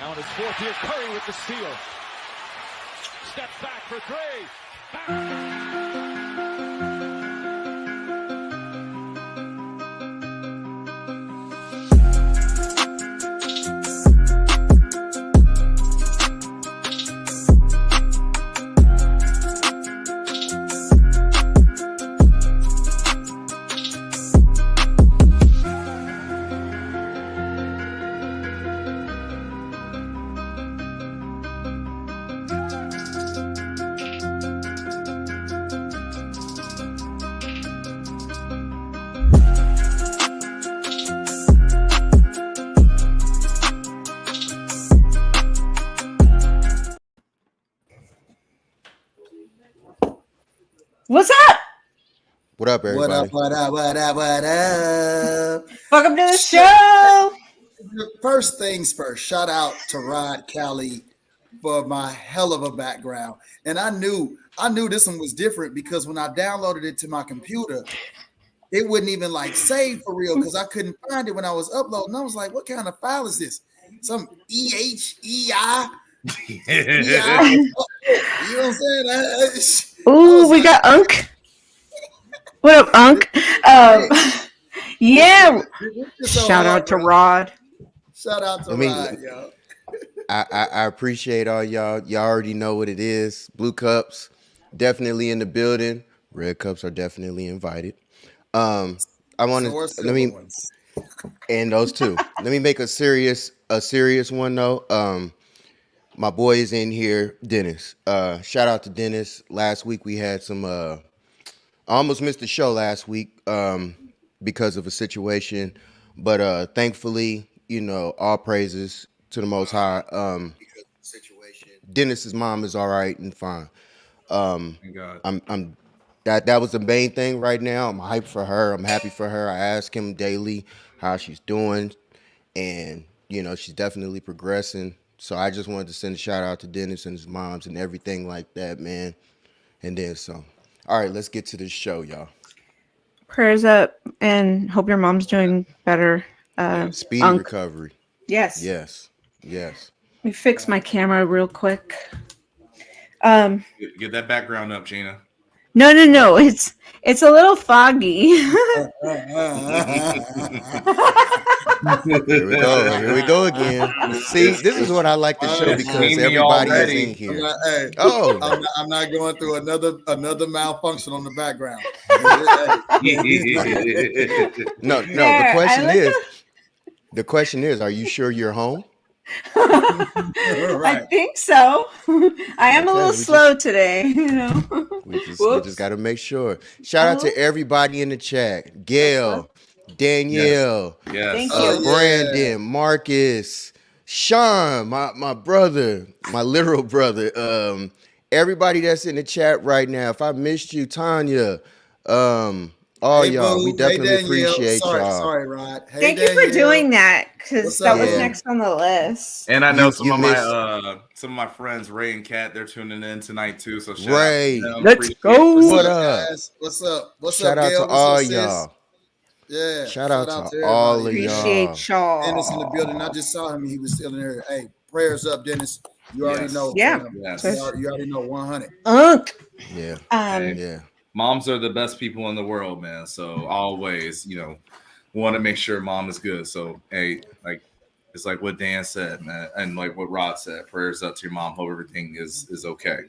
Now in his fourth year, Curry with the steal. Step back for three. What's up? What up, everybody? What up? Welcome to the show. First things first, shout out to Rod Cali for my hell of a background. And I knew this one was different because when I downloaded it to my computer, it wouldn't even like save for real because I couldn't find it when I was uploading. I was like, what kind of file is this? Some EHEI? You know what I'm saying? Ooh, we got Unk. What up, Unk? Yeah. Shout out to Rod. Shout out to Rod, yo. I appreciate all y'all. Y'all already know what it is. Blue Cups, definitely in the building. Red Cups are definitely invited. I want to and those two. Let me make a serious one though. My boy is in here, Dennis. Shout out to Dennis. Last week we had some. I almost missed the show last week because of a situation, but thankfully, you know, all praises to the Most High. Dennis's mom is all right and fine. I'm that was the main thing right now. I'm hyped for her. I'm happy for her. I ask him daily how she's doing, and you know, she's definitely progressing. So I just wanted to send a shout out to Dennis and his moms and everything like that, man. And then so, all right, let's get to this show, y'all. Prayers up and hope your mom's doing better. Speedy recovery. Yes. Yes. Yes. Let me fix my camera real quick. Get that background up, Gina. No. It's a little foggy. Here we go again. See, this is what I like to show because everybody is in here. I'm not going through another malfunction on the background. No. The question is, are you sure you're home? I think so. I am a little slow today, you know. We just got to make sure. Shout out to everybody in the chat. Gail, Danielle, Thank you. Brandon, Marcus, Sean, my brother, my literal brother. Everybody that's in the chat right now. If I missed you, Tanya, all y'all, we definitely appreciate y'all. Sorry, Rod. Hey, Thank you for doing that because that was next on the list. And I know some of my friends, Ray and Kat, they're tuning in tonight too. So shout Ray, out to them. Let's go. What up? Guys? What's up? Shout out Gail? to all up, y'all. Yeah. Shout out to all of y'all. Appreciate y'all. Dennis in the building. I just saw him. He was still in there. Hey, prayers up, Dennis. You already know. Yeah. Yes. You already know 100. Yeah. Yeah. Moms are the best people in the world, man. So always, you know, want to make sure mom is good. So hey, like it's like what Dan said, man, and like what Rod said. Prayers up to your mom. Hope everything is okay.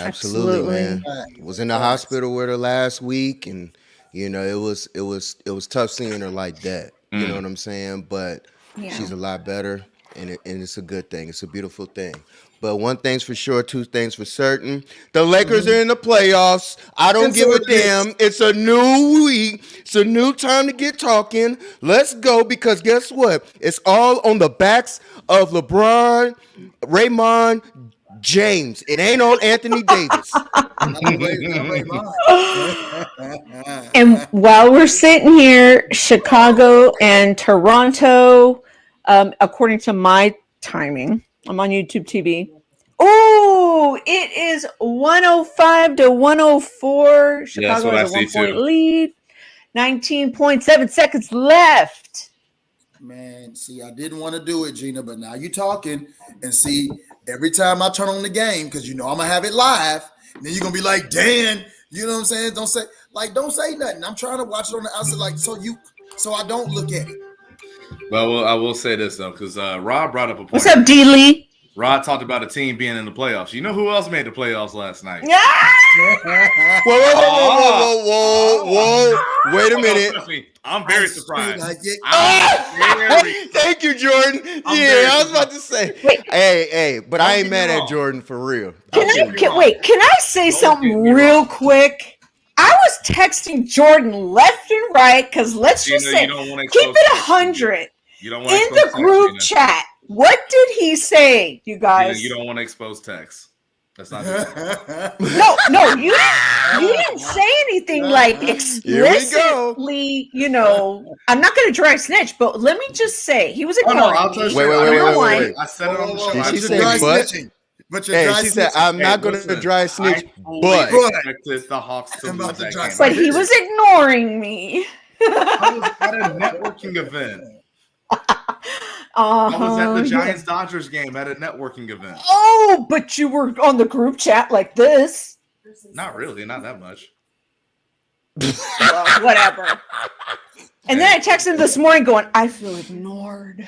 Absolutely, man. Was in the hospital with her last week, and you know, it was tough seeing her like that. You know what I'm saying? But she's a lot better, and it's a good thing. It's a beautiful thing. But one thing's for sure, two things for certain. The Lakers are in the playoffs. I don't give a damn. It's a new week. It's a new time to get talking. Let's go, because guess what? It's all on the backs of LeBron, Raymond, James. It ain't on Anthony Davis. And while we're sitting here, Chicago and Toronto, according to my timing, I'm on YouTube TV. Oh, it is 105-104. Chicago has a 1-point lead. 19.7 seconds left. Man, see, I didn't want to do it, Gina, but now you talking. And see, every time I turn on the game, because you know I'm gonna have it live, and then you're gonna be like, Dan, you know what I'm saying? Don't say nothing. I'm trying to watch it on the outside, like so I don't look at it. Well, I will say this though, because Rob brought up a point. What's up, D. Lee? Rod talked about a team being in the playoffs. You know who else made the playoffs last night? Yeah. Whoa. Wait a minute. I'm very surprised. Thank you, Jordan. I was about to say. Hey, but I ain't mad at Jordan for real. Can I say something real quick? I was texting Jordan left and right because let's just say, keep it 100 in the group chat. What did he say, you guys? You don't want to expose text. That's not good. No, you didn't say anything like explicitly, you know. I'm not going to dry snitch, but let me just say, he was ignoring me. Wait. I said it on the show. Did she say but? She said, I'm not going to dry snitch, but. Expected the Hawks to lose that game. But he was ignoring me. I was at a networking event. I was at the Giants-Dodgers game at a networking event. Oh, but you were on the group chat like this. Not really, not that much. Well, whatever. And then I texted him this morning going, I feel ignored.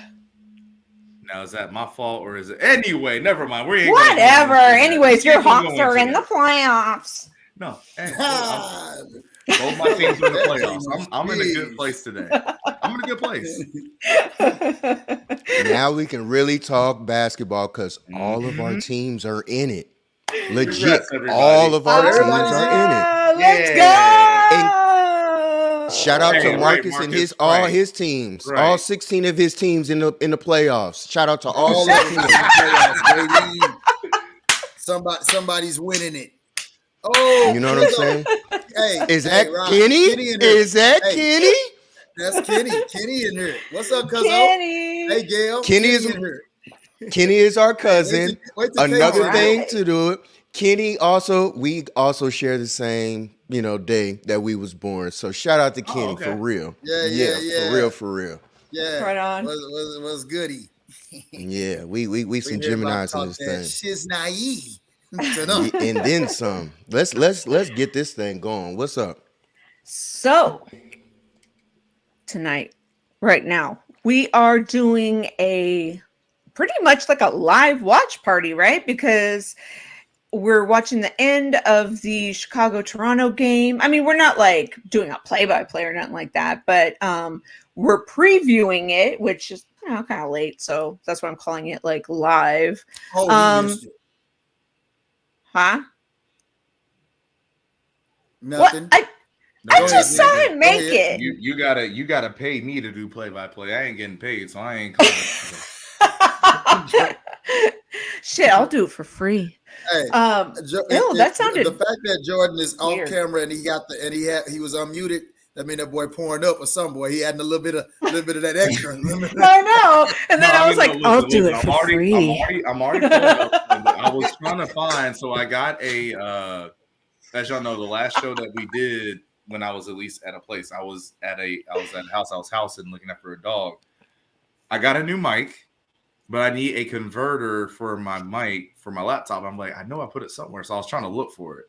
Now, is that my fault or is it? Anyway, never mind. Whatever. Anyways, your Hawks are in the playoffs. No. Hey, both my teams are in the playoffs. I'm in a good place today. I'm in a good place. Now we can really talk basketball because all of our teams are in it. Legit. All of our teams are in it. Let's go. And shout out to Marcus and all his teams. Right. All 16 of his teams in the playoffs. Shout out to all of them in the playoffs, baby. Somebody's winning it. Oh, you know what I'm saying? Hey, is that Kenny? Is that Kenny? That's Kenny. Kenny in here. What's up, cousin? Kenny. Hey, Gail. Kenny is our cousin. Another thing to do it. Kenny we also share the same, day that we was born. So shout out to Kenny for real. Yeah. For real. Yeah. Right on. Was goody. Yeah, we some Geminis in this thing. She's naive. And then some. Let's get this thing going. What's up? So tonight, right now, we are doing a pretty much like a live watch party, right? Because we're watching the end of the Chicago-Toronto game. I mean, we're not like doing a play-by-play or nothing like that, but we're previewing it, which is kind of late, so that's why I'm calling it like live. Huh? Nothing. What? I just saw him make it. You gotta pay me to do play-by-play. I ain't getting paid, so I ain't calling. Shit, I'll do it for free. Hey, that sounded. The fact that Jordan is weird. off camera and he was unmuted. That mean that boy pouring up or some boy. He adding a little bit of that extra. I know. And then I was like, I'll do it for free. I'm already pulling up. I was trying to find, so I got a. As y'all know, the last show that we did when I was at least at a place, I was at a house. I was housing, looking after a dog. I got a new mic, but I need a converter for my mic for my laptop. I'm like, I know I put it somewhere, so I was trying to look for it.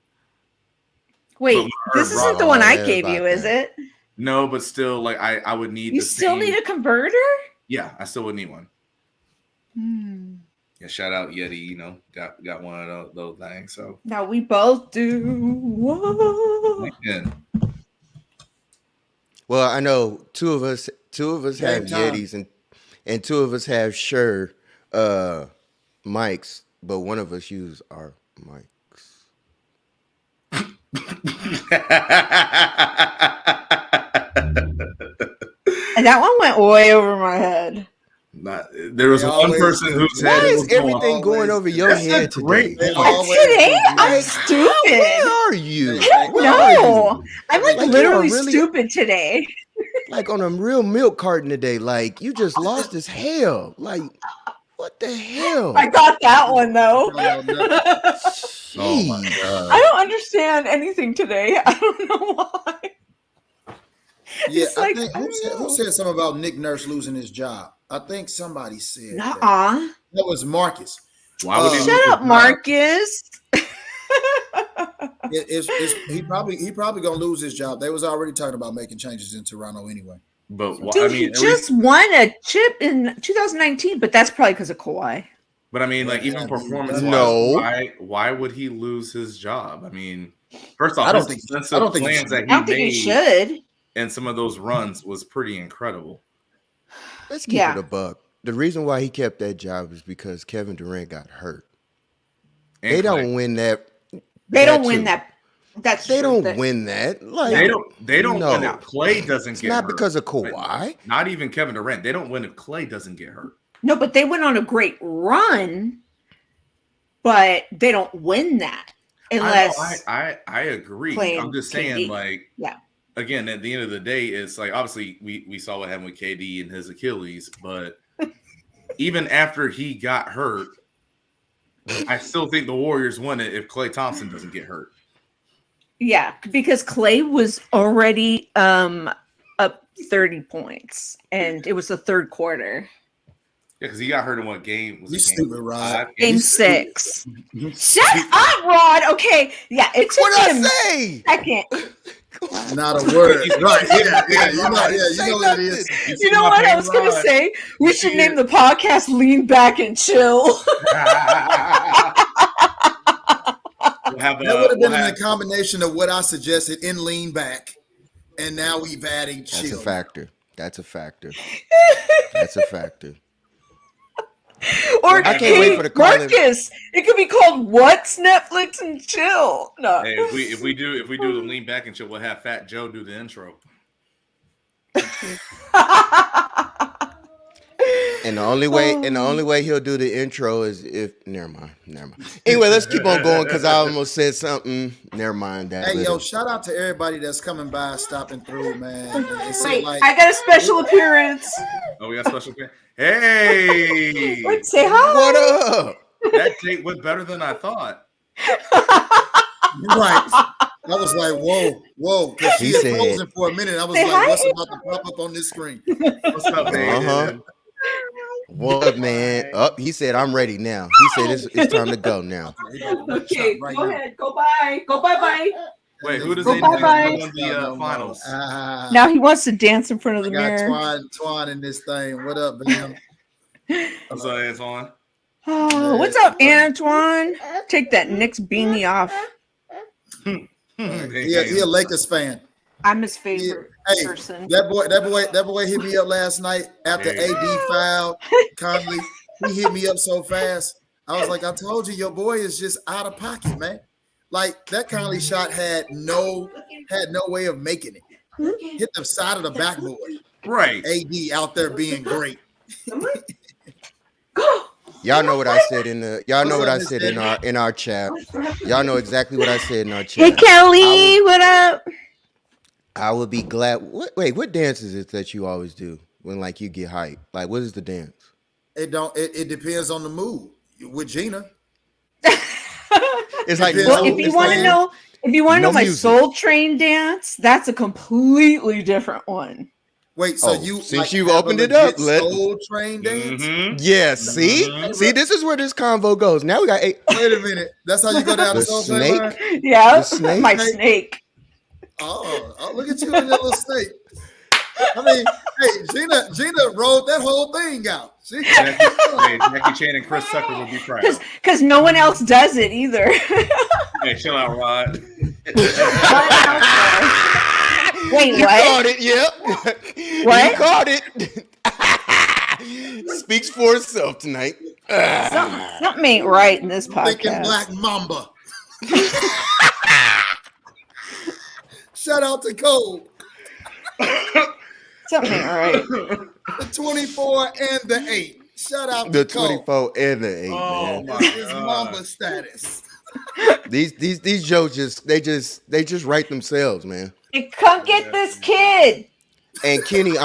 Wait, this isn't the one I gave you, is it? No, but still, like I would need. You still need a converter? Yeah, I still would need one. Yeah, shout out Yeti. Got one of those things. So now we both do. Whoa. Yeah. Well, I know two of us have Yetis and two of us have Shure mics, but one of us use our mics. And that one went way over my head. There was one person whose head. Why is everything going over your head today? Today, I'm stupid. Where are you? I don't know. I'm like literally stupid today. Like on a real milk carton today. Like you just lost as hell. Like what the hell? I got that one though. Oh my God. I don't understand anything today. I don't know why. Yeah, It's I like, think I don't who know. said something about Nick Nurse losing his job? I think somebody said that. Nuh-uh. That was Marcus. Why would he lose Shut his up, job? Marcus. He probably gonna lose his job. They was already talking about making changes in Toronto anyway. But Dude, I mean, he at just least, won a chip in 2019, but that's probably because of Kawhi. but I mean, like Yeah, even I mean, performance No. wise, why would he lose his job? I mean, first off, I don't his think- defensive I don't think he plans should. that I he don't think he made should. and some of those runs was pretty incredible. Let's keep Yeah. it a buck. The reason why he kept that job is because Kevin Durant got hurt. And They Clay. don't win that. They don't too. win that. That's They true. don't win that. Like They don't no. win if Clay doesn't It's get not hurt. because of Kawhi. Not even Kevin Durant. They don't win if Clay doesn't get hurt. No, but they went on a great run, but they don't win that unless I agree. Clay I'm and just saying, KD. like, Yeah. again, at the end of the day, it's like obviously we saw what happened with KD and his Achilles, but even after he got hurt, I still think the Warriors win it if Klay Thompson doesn't get hurt. Yeah, because Clay was already up 30 points, and it was the third quarter. Yeah, because he got hurt in what game? Was You it stupid, Rod. Game 6. Shut up, Rod. Okay, yeah, it took What did him I say? second. Not a word. Right. Yeah. You know Say what it is. nothing. You know what I was going to say? We should name the podcast "Lean Back and Chill." That would have been in a combination of what I suggested in lean back, and now we've added chill. That's a factor. That's a factor. That's a factor. Or I can't wait for the call. Marcus. It could be called "What's Netflix and Chill." No. Hey, if we do the lean back and chill, we'll have Fat Joe do the intro. And the only way he'll do the intro is if never mind. Anyway, let's keep on going because I almost said something. Never mind that. Hey, yo, shout out to everybody that's coming by, stopping through, man. Wait, I got a special appearance. Oh, we got special. Hey, Wait, say hi. What up? that date went better than I thought. Right. I was like, whoa, because she He had said- frozen for a minute. I was Say like, hi. what's about to pop up on this screen? What's up, man? Uh-huh. What up, man? Up. He said, I'm ready now. He said it's time to go now. Okay, Right go now. ahead. Go bye. Go bye. Wait, who does Go he bye-bye. win the finals? Now he wants to dance in front of I the got mirror. Twan in this thing. What up, man? What's up, Antoine? Oh, what's up, Antoine? Take that Knicks beanie off. He a Lakers fan. I'm his favorite Hey, person. that boy hit me up last night after Hey. AD fouled Conley. He hit me up so fast. I was like, I told you, your boy is just out of pocket, man. Like that Conley shot had no way of making it. Hit the side of the backboard. Right. AD out there being great. Y'all know what I said in our chat. Y'all know exactly what I said in our chat. Hey, Kelly, what up? I would be glad. Wait, what dance is it that you always do when like you get hyped? Like, what is the dance? It depends on the mood. With Gina. It's like Well, if you it's want to like- know, no my music. Soul Train dance, that's a completely different one. Wait, so Oh, you since like, you've have a opened it legit up, let- Soul Train dance? Mhm. Yeah, see, this is where this convo goes. Now we got eight. Wait a minute. That's how you go down The the Soul Train snake? line? Yeah, The snake? my snake. Oh, look at you and your little snake. I mean, hey, Gina rolled that whole thing out. Jackie Chan and Chris Tucker will be proud. Because no one else does it either. Hey, chill out, Rod. Wait, You what? caught it, yep. What? You caught it. Speaks for itself tonight. Something ain't right in this Thinking podcast. Black Mamba. Shout out to Cole. Something ain't right. The 24 and the 8. Shout out The to Cole. 24 and the 8, Oh man. my His God. Mamba status. These jokes they just write themselves, man. You come get this kid. And Kenny,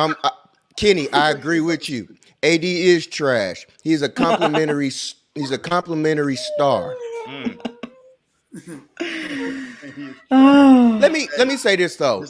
I agree with you. AD is trash. He's a complimentary star. Oh. Let me say this though.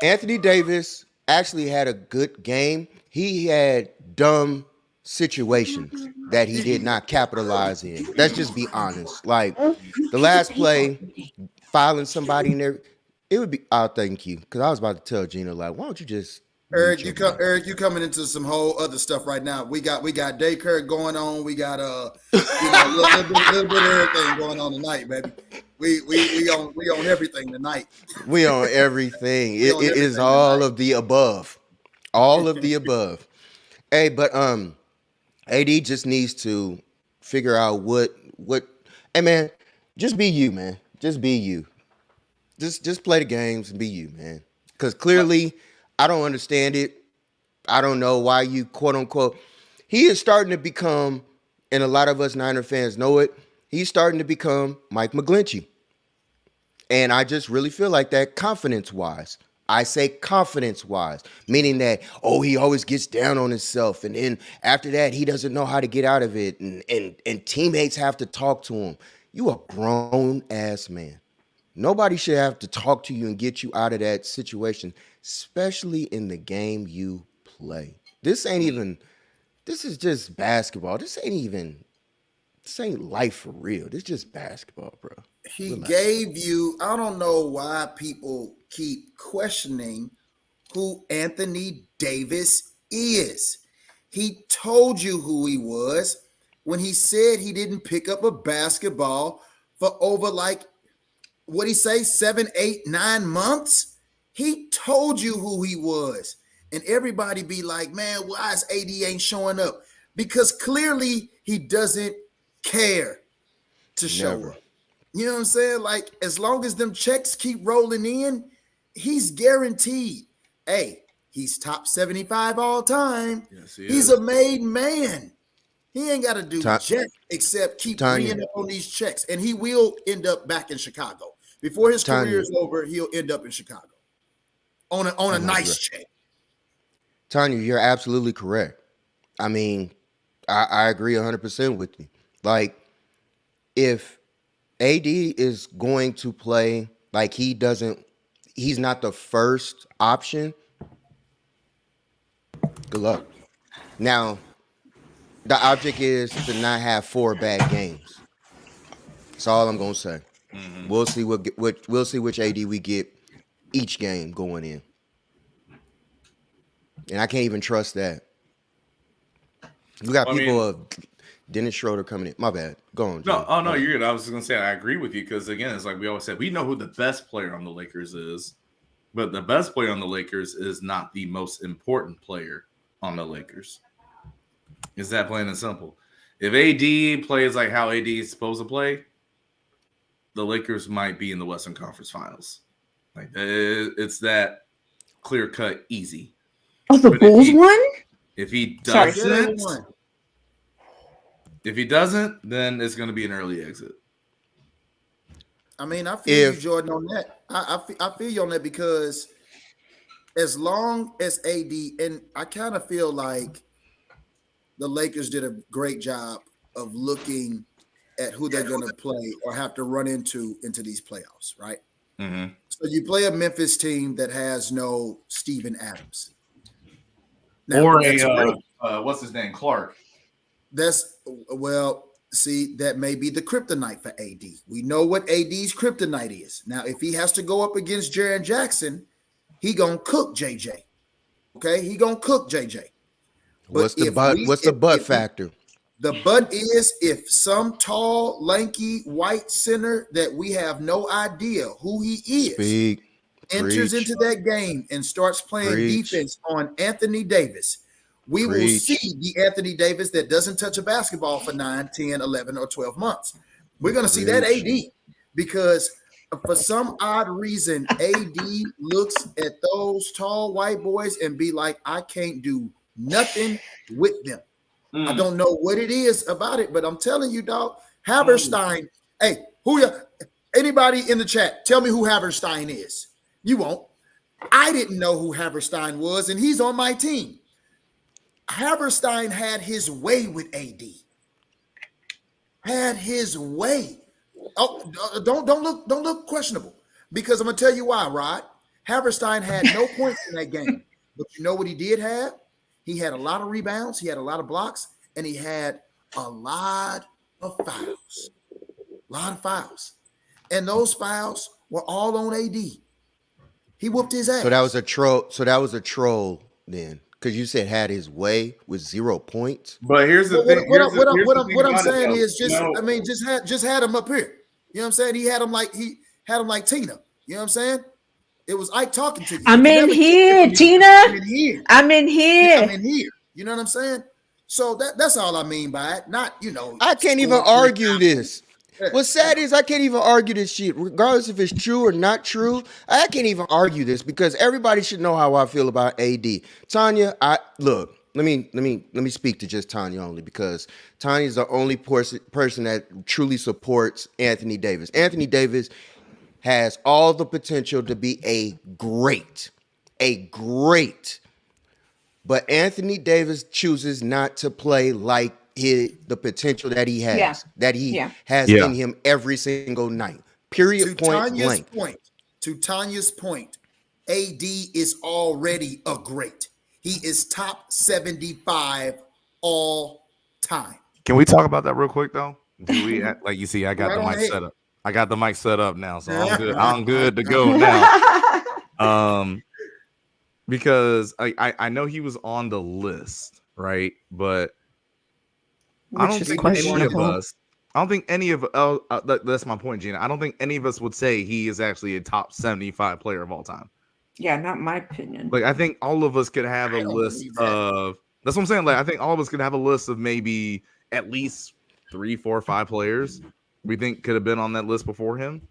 Anthony Davis actually had a good game. He had dumb situations that he did not capitalize in. Let's just be honest. Like the last play, filing somebody in there, it would be. Oh, thank you, because I was about to tell Gina, like, why don't you just Eric, you coming into some whole other stuff right now. We got daycare going on. We got a little bit of everything going on tonight, baby. We on everything tonight. We on everything. It is all of the above. All of the above. Hey, but AD just needs to figure out what hey man, just be you, man. Just be you. Just play the games and be you, man. Because clearly I don't understand it. I don't know why you quote unquote. He is starting to become, and a lot of us Niner fans know it, he's starting to become Mike McGlinchey. And I just really feel like that confidence-wise. I say confidence-wise, meaning that, oh, he always gets down on himself. And then after that, he doesn't know how to get out of it. And teammates have to talk to him. You a grown-ass man. Nobody should have to talk to you and get you out of that situation, especially in the game you play. This is just basketball. This ain't life for real. This is just basketball, bro. He gave you, I don't know why people keep questioning who Anthony Davis is. He told you who he was when he said he didn't pick up a basketball for over what'd he say, 7, 8, 9 months? He told you who he was. And everybody be like, man, why is AD ain't showing up? Because clearly he doesn't care to show up. You know what I'm saying? Like, as long as them checks keep rolling in, he's guaranteed. Hey, he's top 75 all time. Yes, he's a made man. He ain't got to do jack except keep bringing up on these checks. And he will end up back in Chicago. Before his career is over, he'll end up in Chicago on a nice check. Tanya, you're absolutely correct. I mean, I agree 100% with you. Like, if AD is going to play like he's not the first option, good luck. Now, the object is to not have 4 bad games. That's all I'm gonna say. Mm-hmm. We'll see we'll see which AD we get each game going in, and I can't even trust that. We got Dennis Schroeder coming in. My bad. Go on. Jim. No, you're good. I was just gonna say I agree with you because again, it's like we always said, we know who the best player on the Lakers is, but the best player on the Lakers is not the most important player on the Lakers. It's that plain and simple. If AD plays like how AD is supposed to play, the Lakers might be in the Western Conference Finals. Like it's that clear cut, easy. Oh, the Bulls won? If he doesn't, then it's going to be an early exit. I mean, I feel you, Jordan, on that. I feel you on that because as long as AD, and I kind of feel like the Lakers did a great job of looking at who they're going to play or have to run into these playoffs, right? Mm-hmm. So you play a Memphis team that has no Steven Adams. Now, or what's his name, Clark. That may be the kryptonite for AD. We know what AD's kryptonite is. Now, if he has to go up against Jaren Jackson, he gonna cook JJ. Okay, he gonna cook JJ. What's the butt factor? The butt is if some tall, lanky, white center that we have no idea who he is enters into that game and starts playing defense on Anthony Davis, we will see the Anthony Davis that doesn't touch a basketball for 9, 10, 11, or 12 months. We're going to see that AD because for some odd reason, AD looks at those tall white boys and be like, I can't do nothing with them. I don't know what it is about it, but I'm telling you, dog, Haverstein. Hey, anybody in the chat, tell me who Haverstein is. You won't. I didn't know who Haverstein was, and he's on my team. Haverstein had his way with AD. Had his way. Oh, don't look questionable because I'm gonna tell you why, Rod. Haverstein had no points in that game. But you know what he did have? He had a lot of rebounds, he had a lot of blocks, and he had a lot of fouls. A lot of fouls. And those fouls were all on AD. He whooped his ass. So that was a troll. So that was a troll then, because you said had his way with 0 points. But here's the thing. What I'm saying is just had him up here. You know what I'm saying? He had him like Tina. You know what I'm saying? It was Ike talking to you. I'm in here, Tina. I'm in here. You know what I'm saying? So that's all I mean by it. Not, I can't even argue this. What's sad is I can't even argue this shit, regardless if it's true or not true. I can't even argue this because everybody should know how I feel about AD. Tanya, let me speak to just Tanya only, because Tanya is the only person that truly supports Anthony Davis. Anthony Davis has all the potential to be a great. But Anthony Davis chooses not to play like the potential that he has, in him every single night. Period. Point blank. To Tanya's point, AD is already a great. He is top 75 all time. Can we talk about that real quick though? Do we like you see? I got the mic set up. I got the mic set up now, so I'm good. I'm good to go now. Because I know he was on the list, right? But I don't think any of us. That's my point, Gina. I don't think any of us would say he is actually a top 75 player of all time. Yeah, not my opinion. Like I think all of us could have a list of. That's what I'm saying. Like I think all of us could have a list of maybe at least 3, 4, 5 players we think could have been on that list before him.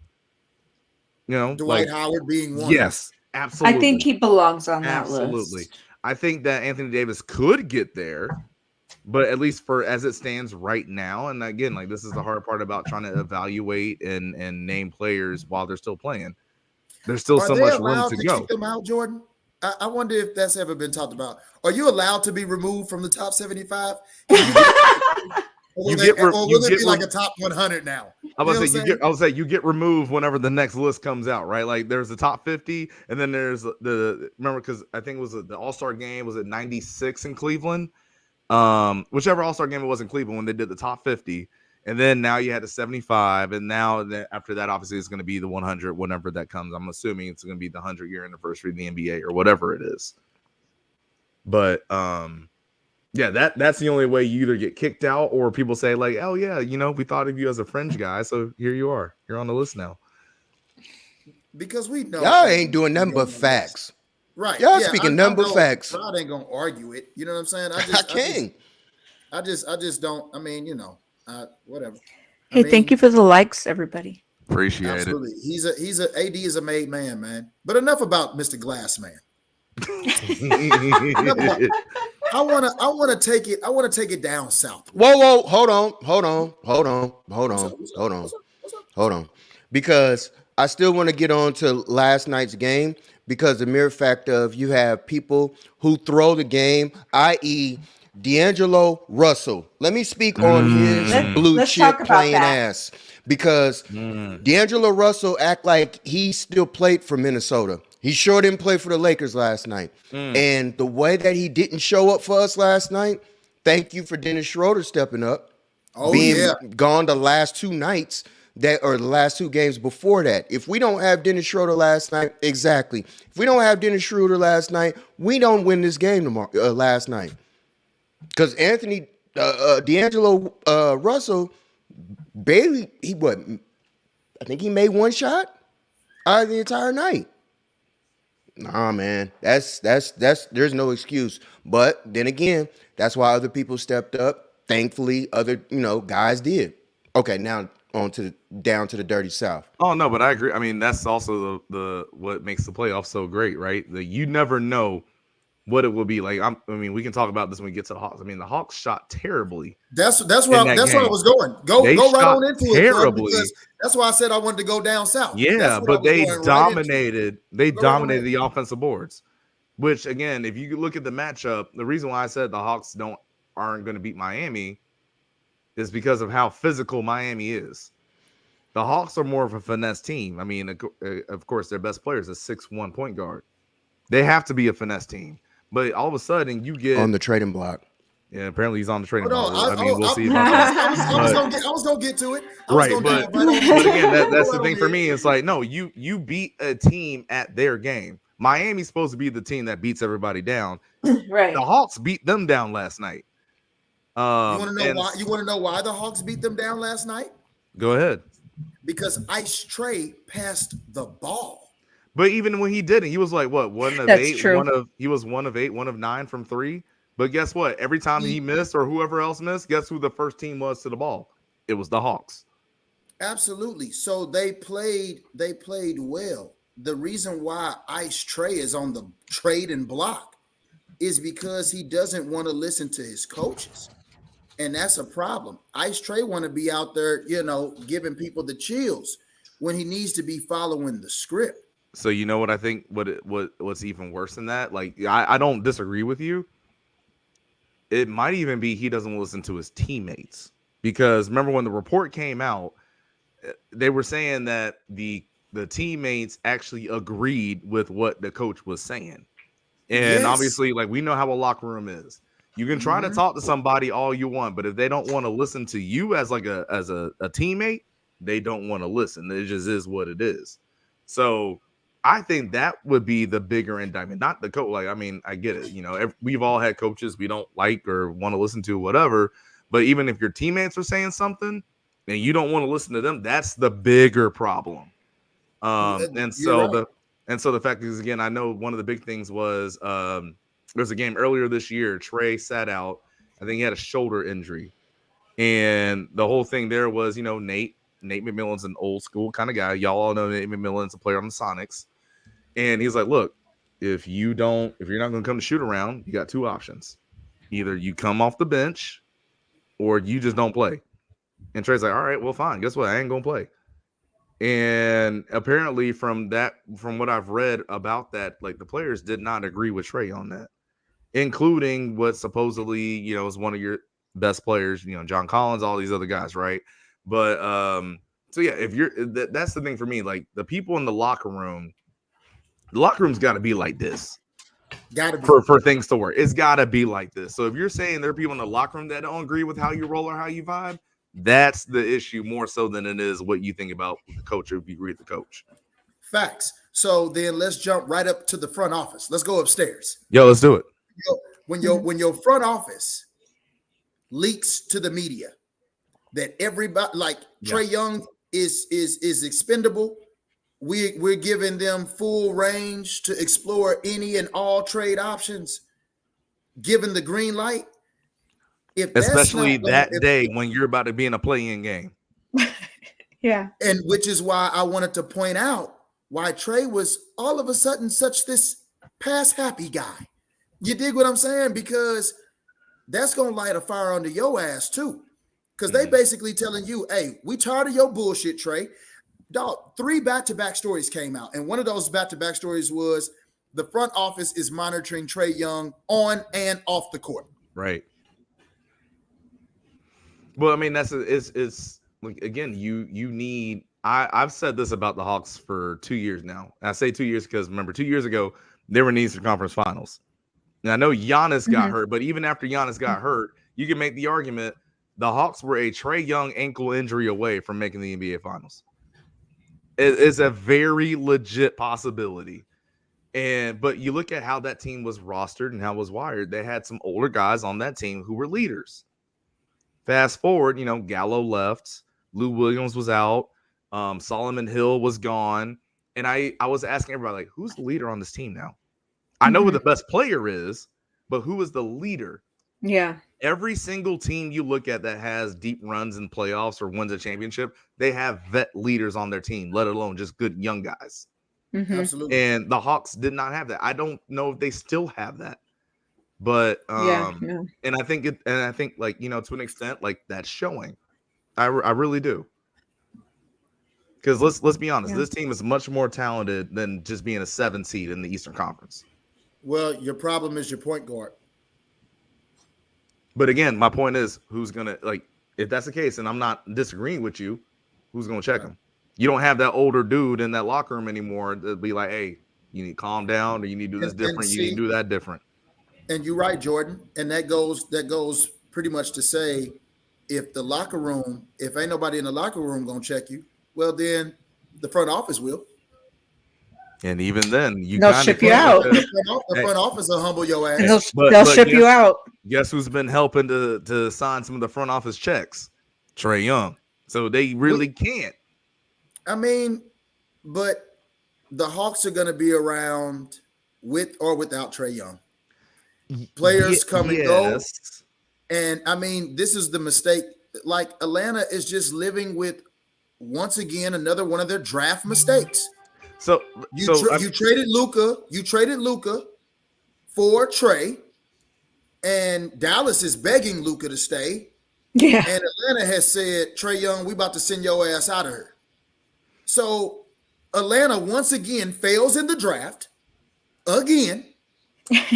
Dwight Howard being one. Yes, absolutely. I think he belongs on that list. Absolutely. I think that Anthony Davis could get there, but at least for as it stands right now, and again, like this is the hard part about trying to evaluate and name players while they're still playing. There's still so much room to go. Kick them out, Jordan? I wonder if that's ever been talked about. Are you allowed to be removed from the top 75? Will it be like a top 100 now? I would say you get removed whenever the next list comes out, right? Like there's the top 50, and then there's remember because I think it was the All-Star game, was it 96 in Cleveland? Whichever All-Star game it was in Cleveland when they did the top 50, and then now you had the 75, and now after that, obviously it's going to be the 100 whenever that comes. I'm assuming it's going to be the 100-year anniversary of the NBA or whatever it is. But yeah, that's the only way you either get kicked out or people say like, oh yeah, we thought of you as a fringe guy, so here you are. You're on the list now. Because we know y'all ain't doing nothing but facts. Right. Y'all speaking nothing but facts. I ain't gonna argue it. You know what I'm saying? I just don't. I mean, whatever. Hey, thank you for the likes, everybody. Appreciate absolutely. it. AD is a made man. But enough about Mr. Glass Man. I want to take it down south. Whoa, hold on. Because I still want to get on to last night's game, because the mere fact of you have people who throw the game, i.e. D'Angelo Russell. Let me speak on his blue chip playing ass, because D'Angelo Russell act like he still played for Minnesota. He sure didn't play for the Lakers last night. And the way that he didn't show up for us last night, thank you for Dennis Schroeder stepping up. Gone the last 2 nights, the last 2 games before that. If we don't have Dennis Schroeder last night, exactly. If we don't have Dennis Schroeder last night, we don't win this game tomorrow. Last night, because D'Angelo Russell barely I think he made 1 shot out of the entire night. Nah, man, that's there's no excuse. But then again, that's why other people stepped up. Thankfully, other guys did. Okay, now on to down to the dirty South. Oh no, but I agree. I mean, that's also the what makes the playoffs so great, right? You never know what it will be like. I mean, we can talk about this when we get to the Hawks. I mean, the Hawks shot terribly. That's where I was going. Go right on into terribly. It, because that's why I said I wanted to go down south. Yeah, but they dominated. They dominated the offensive boards. Which again, if you look at the matchup, the reason why I said the Hawks aren't going to beat Miami is because of how physical Miami is. The Hawks are more of a finesse team. I mean, of course, their best player is a 6'1" point guard. They have to be a finesse team. But all of a sudden, you get on the trading block. Yeah, apparently he's on the trading Hold block. on. We'll see about that. I was gonna get to it. But again, that's the thing for me. It's like, no, you beat a team at their game. Miami's supposed to be the team that beats everybody down. Right. The Hawks beat them down last night. You want to know why? You want to know why the Hawks beat them down last night? Go ahead. Because Ice Trae passed the ball. But even when he didn't, he was like, what, 1 of That's 8? true. He was 1 of 8, 1 of 9 from 3. But guess what? Every time he missed or whoever else missed, guess who the first team was to the ball? It was the Hawks. Absolutely. So they played well. The reason why Ice Trae is on the trade and block is because he doesn't want to listen to his coaches. And that's a problem. Ice Trae want to be out there, giving people the chills when he needs to be following the script. So you know what I think? What's even worse than that? Like I don't disagree with you. It might even be he doesn't listen to his teammates, because remember when the report came out, they were saying that the teammates actually agreed with what the coach was saying. And obviously, like, we know how a locker room is. You can try to talk to somebody all you want, but if they don't want to listen to you as a teammate, they don't want to listen. It just is what it is. So I think that would be the bigger indictment, not the coach. Like, I mean, I get it. We've all had coaches we don't like or want to listen to, whatever. But even if your teammates are saying something and you don't want to listen to them, that's the bigger problem. And so the fact is, again, I know one of the big things was there was a game earlier this year. Trae sat out. I think he had a shoulder injury. And the whole thing there was, Nate McMillan's an old school kind of guy. Y'all all know Nate McMillan's a player on the Sonics. And he's like, look, if you're not going to come to shoot around, you got 2 options. Either you come off the bench or you just don't play. And Trae's like, all right, well, fine. Guess what? I ain't going to play. And apparently from what I've read about that, like, the players did not agree with Trae on that, including what supposedly, is one of your best players, John Collins, all these other guys, right? But so yeah, if that's the thing for me, like, the people in the locker room's got to be like this. For things to work. It's got to be like this. So if you're saying there are people in the locker room that don't agree with how you roll or how you vibe, that's the issue more so than it is what you think about the coach or if you agree with the coach. Facts. So then let's jump right up to the front office. Let's go upstairs. Yo, let's do it. When your front office leaks to the media that everybody, like, Trae Young is expendable, we're giving them full range to explore any and all trade options, given the green light. Especially that day when you're about to be in a play-in game. Yeah. And which is why I wanted to point out why Trae was all of a sudden such this pass happy guy. You dig what I'm saying? Because that's going to light a fire under your ass too. Because they basically telling you, hey, we tired of your bullshit, Trae. Dog, 3 back-to-back stories came out. And one of those back-to-back stories was the front office is monitoring Trae Young on and off the court. Right. Well, I mean, it's like, again, you need. I've said this about the Hawks for 2 years now. And I say 2 years because, remember, 2 years ago they were in the Eastern Conference Finals. And I know Giannis got hurt, but even after Giannis got hurt, you can make the argument the Hawks were a Trae Young ankle injury away from making the NBA Finals. It's a very legit possibility. But you look at how that team was rostered and how it was wired. They had some older guys on that team who were leaders. Fast forward, Gallo left, Lou Williams was out, Solomon Hill was gone, and I was asking everybody, like, who's the leader on this team now? I know who the best player is, but who is the leader? Yeah. Every single team you look at that has deep runs in playoffs or wins a championship, they have vet leaders on their team, let alone just good young guys. Absolutely. And the Hawks did not have that. I don't know if they still have that. But and I think like, to an extent, like, that's showing. I really do. Because let's be honest, this team is much more talented than just being a 7 seed in the Eastern Conference. Well, your problem is your point guard. But again, my point is, who's gonna, like, if that's the case, and I'm not disagreeing with you, who's gonna check him? You don't have that older dude in that locker room anymore to be like, hey, you need to calm down, or you need to do this different, you need to do that different. And you're right, Jordan. And that goes pretty much to say, if the locker room, if ain't nobody in the locker room gonna check you, well then the front office will. And even then, they'll ship you out. The front office will humble your ass. And they'll ship you out. Guess who's been helping to sign some of the front office checks? Trae Young. So they really can't. I mean, but the Hawks are going to be around with or without Trae Young. Players come and go. And I mean, this is the mistake. Like, Atlanta is just living with, once again, another one of their draft mistakes. So you traded Luka. You traded Luka for Trae, and Dallas is begging Luka to stay. Yeah. And Atlanta has said, Trae Young, we about to send your ass out of here. So Atlanta once again fails in the draft. Again. This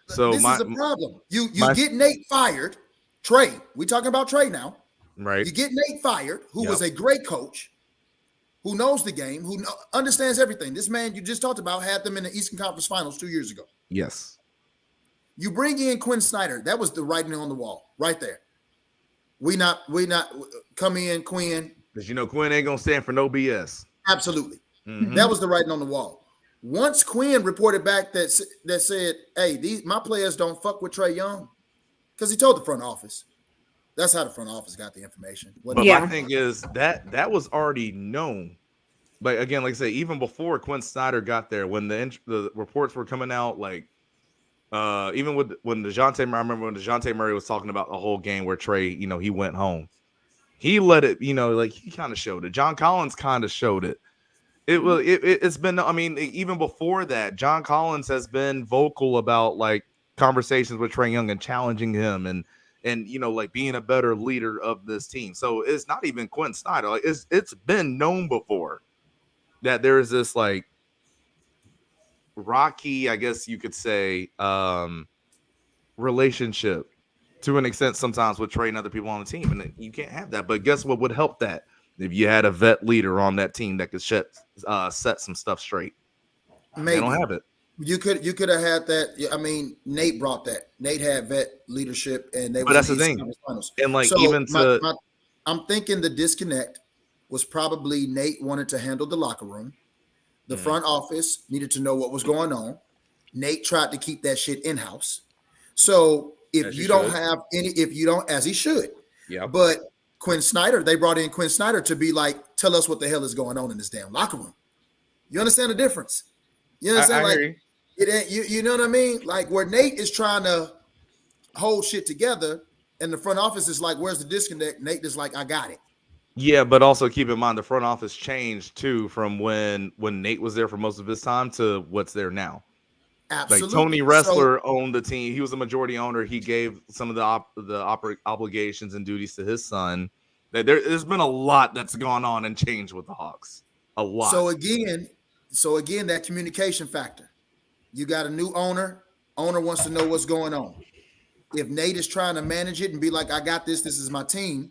is a problem. You get Nate fired. Trae, we talking about Trae now. Right. You get Nate fired, who was a great coach, who knows the game, who understands everything. This man you just talked about had them in the Eastern Conference Finals 2 years ago. Yes. You bring in Quinn Snyder. That was the writing on the wall right there. We not come in, Quinn. Because Quinn ain't gonna stand for no BS. Absolutely. Mm-hmm. That was the writing on the wall. Once Quinn reported back that said, hey, my players don't fuck with Trae Young, because he told the front office. That's how the front office got the information. But my thing is that was already known. Like, again, like I say, even before Quinn Snyder got there, when the reports were coming out, like even when DeJounte Murray, I remember when DeJounte Murray was talking about the whole game where Trae, he went home. He let it, like he kind of showed it. John Collins kind of showed it. It's been, I mean, even before that, John Collins has been vocal about like conversations with Trae Young and challenging him and like being a better leader of this team. So it's not even Quinn Snyder. Like it's been known before that there is this like rocky, I guess you could say, relationship to an extent sometimes with Trae and other people on the team. And you can't have that. But guess what would help that? If you had a vet leader on that team that could set some stuff straight. Maybe. They don't have it. You could have had that. I mean, Nate brought that. Nate had vet leadership, and but that's the thing. And like, so I'm thinking the disconnect was probably Nate wanted to handle the locker room. The front office needed to know what was going on. Nate tried to keep that shit in house. So if you don't have any, as he should, But Quinn Snyder, they brought in Quinn Snyder to be like, tell us what the hell is going on in this damn locker room. You understand the difference? You understand? Like, it ain't, you know what I mean? Like, where Nate is trying to hold shit together and the front office is like, where's the disconnect? Nate is like, I got it. Yeah, but also keep in mind the front office changed too from when Nate was there for most of his time to what's there now. Absolutely. Like Tony Ressler owned the team. He was a majority owner. He gave some of the obligations and duties to his son. There's been a lot that's gone on and changed with the Hawks. A lot. So again, that communication factor. You got a new owner. Owner wants to know what's going on. If Nate is trying to manage it and be like, I got this. This is my team.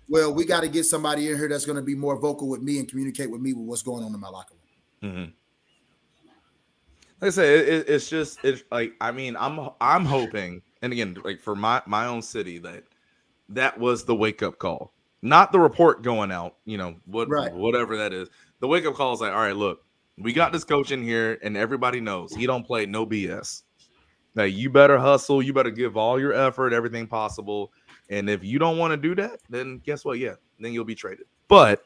Well, we got to get somebody in here that's going to be more vocal with me and communicate with me with what's going on in my locker room. Mm-hmm. Like I say, it's like, I mean, I'm hoping, and again, like for my own city, that was the wake up call, not the report going out. Whatever that is. The wake up call is like, all right, look, we got this coach in here, and everybody knows he don't play no BS. Now you better hustle, you better give all your effort, everything possible. And if you don't want to do that, then guess what? Yeah, then you'll be traded. But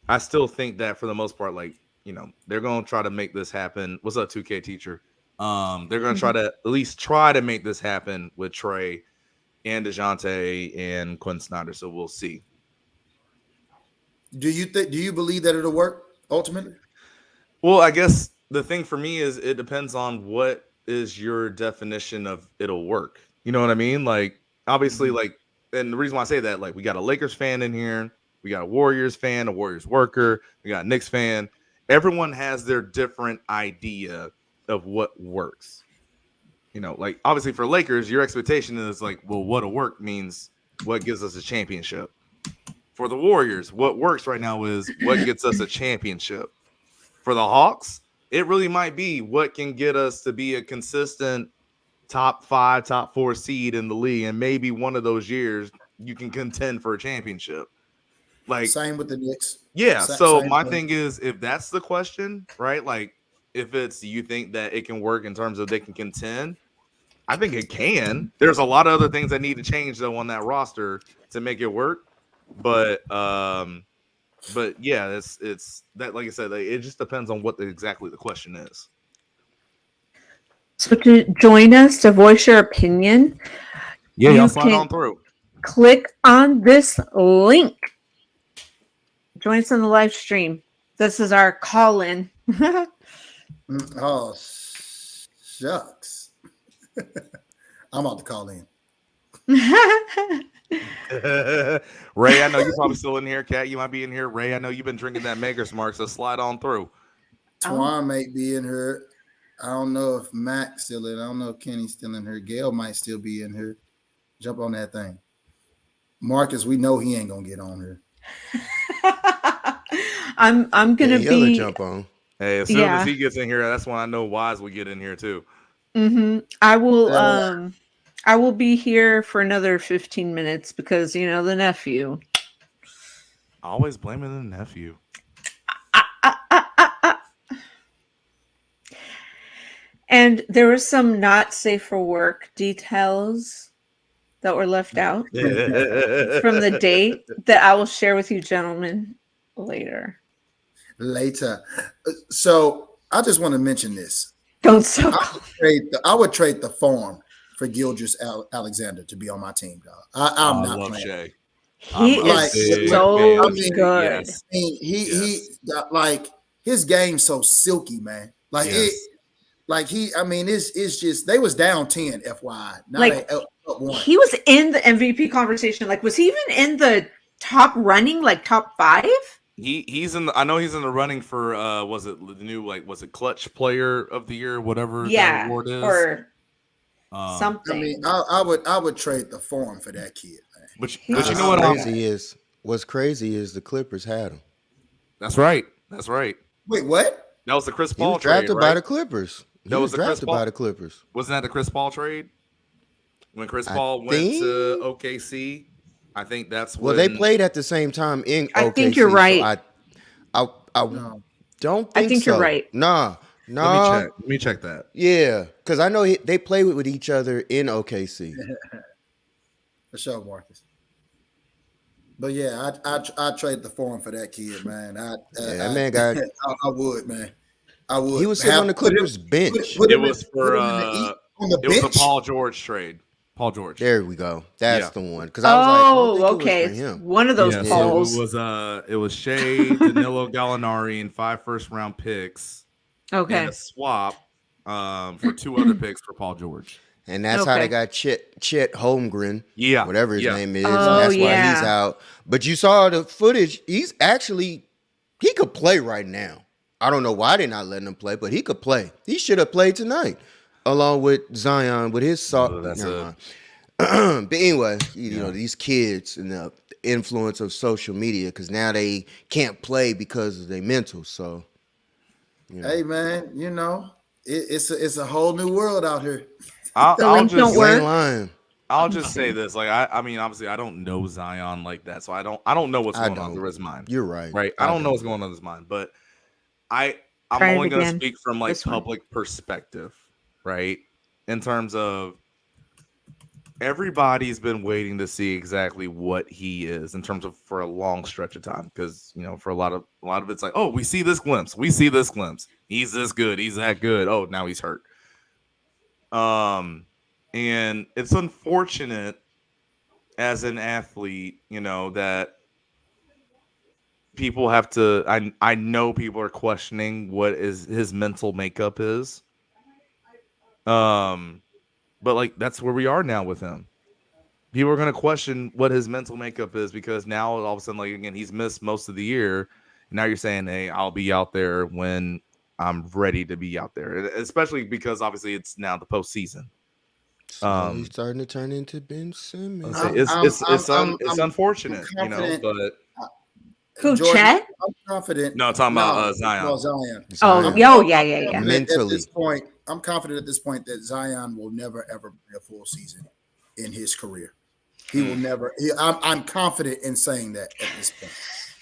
I still think that for the most part, like, they're going to try to make this happen. What's up, 2K teacher? They're going to try to at least try to make this happen with Trae and DeJounte and Quinn Snyder. So we'll see. Do you believe that it'll work ultimately? Well, I guess the thing for me is it depends on what is your definition of it'll work. You know what I mean? Like, obviously, like, and the reason why I say that, like, we got a Lakers fan in here, we got a Warriors fan, a Warriors worker, we got a Knicks fan. Everyone has their different idea of what works. Like, obviously for Lakers, your expectation is like, well, what'll work means what gives us a championship. For the Warriors, what works right now is what gets us a championship. For the Hawks, it really might be what can get us to be a consistent top 5, top 4 seed in the league. And maybe one of those years you can contend for a championship. Like, same with the Knicks. yeah. So Same my thing. thing is, if that's the question, right? Like, if it's, you think that it can work in terms of they can contend, I think it can. There's a lot of other things that need to change though on that roster to make it work. But yeah, it's that, like I said, like, it just depends on what exactly the question is. So to join us, to voice your opinion, Yeah, you y'all slide can on through. click on this link. Join us on the live stream. This is our call-in. Oh, shucks. I'm about to call in. Ray, I know you're probably still in here. Kat, you might be in here. Ray, I know you've been drinking that Maker's Mark, so slide on through. Twan may be in here. I don't know if Mac's still in. I don't know if Kenny's still in here. Gail might still be in here. Jump on that thing. Marcus, we know he ain't gonna get on here. I'm gonna be jump on. Hey, as soon as he gets in here, that's when I know Wise will get in here too. I will be here for another 15 minutes because the nephew. Always blaming the nephew. And there was some not safe for work details that were left out from the date that I will share with you gentlemen later. So I just want to mention this. Don't stop. I would trade the farm for Gilgeous Alexander to be on my team, dog. I'm not playing. Shay. He is so good. Yes. He got, like, his game's so silky, man. Like it's just they was down 10, FYI. Like, up 1. He was in the MVP conversation. Like, was he even in the top running, like top 5? He's in the, I know he's in the running for was it the new, like, was it Clutch Player of the Year, whatever that award is, or something. I mean, I would trade the farm for that kid, man. But you know what? What's crazy is the Clippers had him. That's right. Wait, what? That was the Chris Paul He was drafted trade, by right? the Clippers. That was drafted by the Clippers. Wasn't that the Chris Paul trade? When Chris Paul went to OKC, I think that's when. Well, they played at the same time in OKC. I think you're right. So I don't think I think so. you're right. Nah. Let me check that. Yeah, because I know they play with each other in OKC. For sure, Marcus. But yeah, I trade the farm for that kid, man. That man got. I would, man. I would. He was sitting on the Clippers bench. It was for it was a Paul George trade. Paul George. There we go. That's the one. Because I was like, okay, it was for him. One of those Pauls. So it was Shea, Danilo Gallinari, and 5 first-round picks. Okay. And a swap for 2 other picks for Paul George. And that's how they got Chet Holmgren. Yeah. Whatever his name is. Oh, and that's why he's out. But you saw the footage. He could play right now. I don't know why they're not letting him play, but he could play. He should have played tonight, along with Zion with his soft. But anyway, you know, these kids and the influence of social media, because now they can't play because of their mental. So, hey man, you know, it's a whole new world out here. I'll just say lying. this, like I mean, obviously, I don't know Zion like that, so I don't know what's going on through his mind. You're right. Right, I don't know what's going on in his mind, but I'm only going to speak from like public perspective, right? In terms of everybody's been waiting to see exactly what he is in terms of for a long stretch of time, because you know, for a lot of it's like, oh, we see this glimpse, he's this good, he's that good, oh, now he's hurt. And it's unfortunate as an athlete, you know, that people have to, I know people are questioning what is his mental makeup is. But like, that's where we are now with him. People are going to question what his mental makeup is, because now all of a sudden, like, again, he's missed most of the year. And now you're saying, hey, I'll be out there when I'm ready to be out there, especially because obviously it's now the postseason. He's starting to turn into Ben Simmons. It's unfortunate, you know, but Who, Jordan, Chet? I'm confident. no, talking about Zion. Well, Zion. Oh, yeah. Mentally. At this point, I'm confident at this point that Zion will never ever play a full season in his career. He will never. I'm confident in saying that at this point.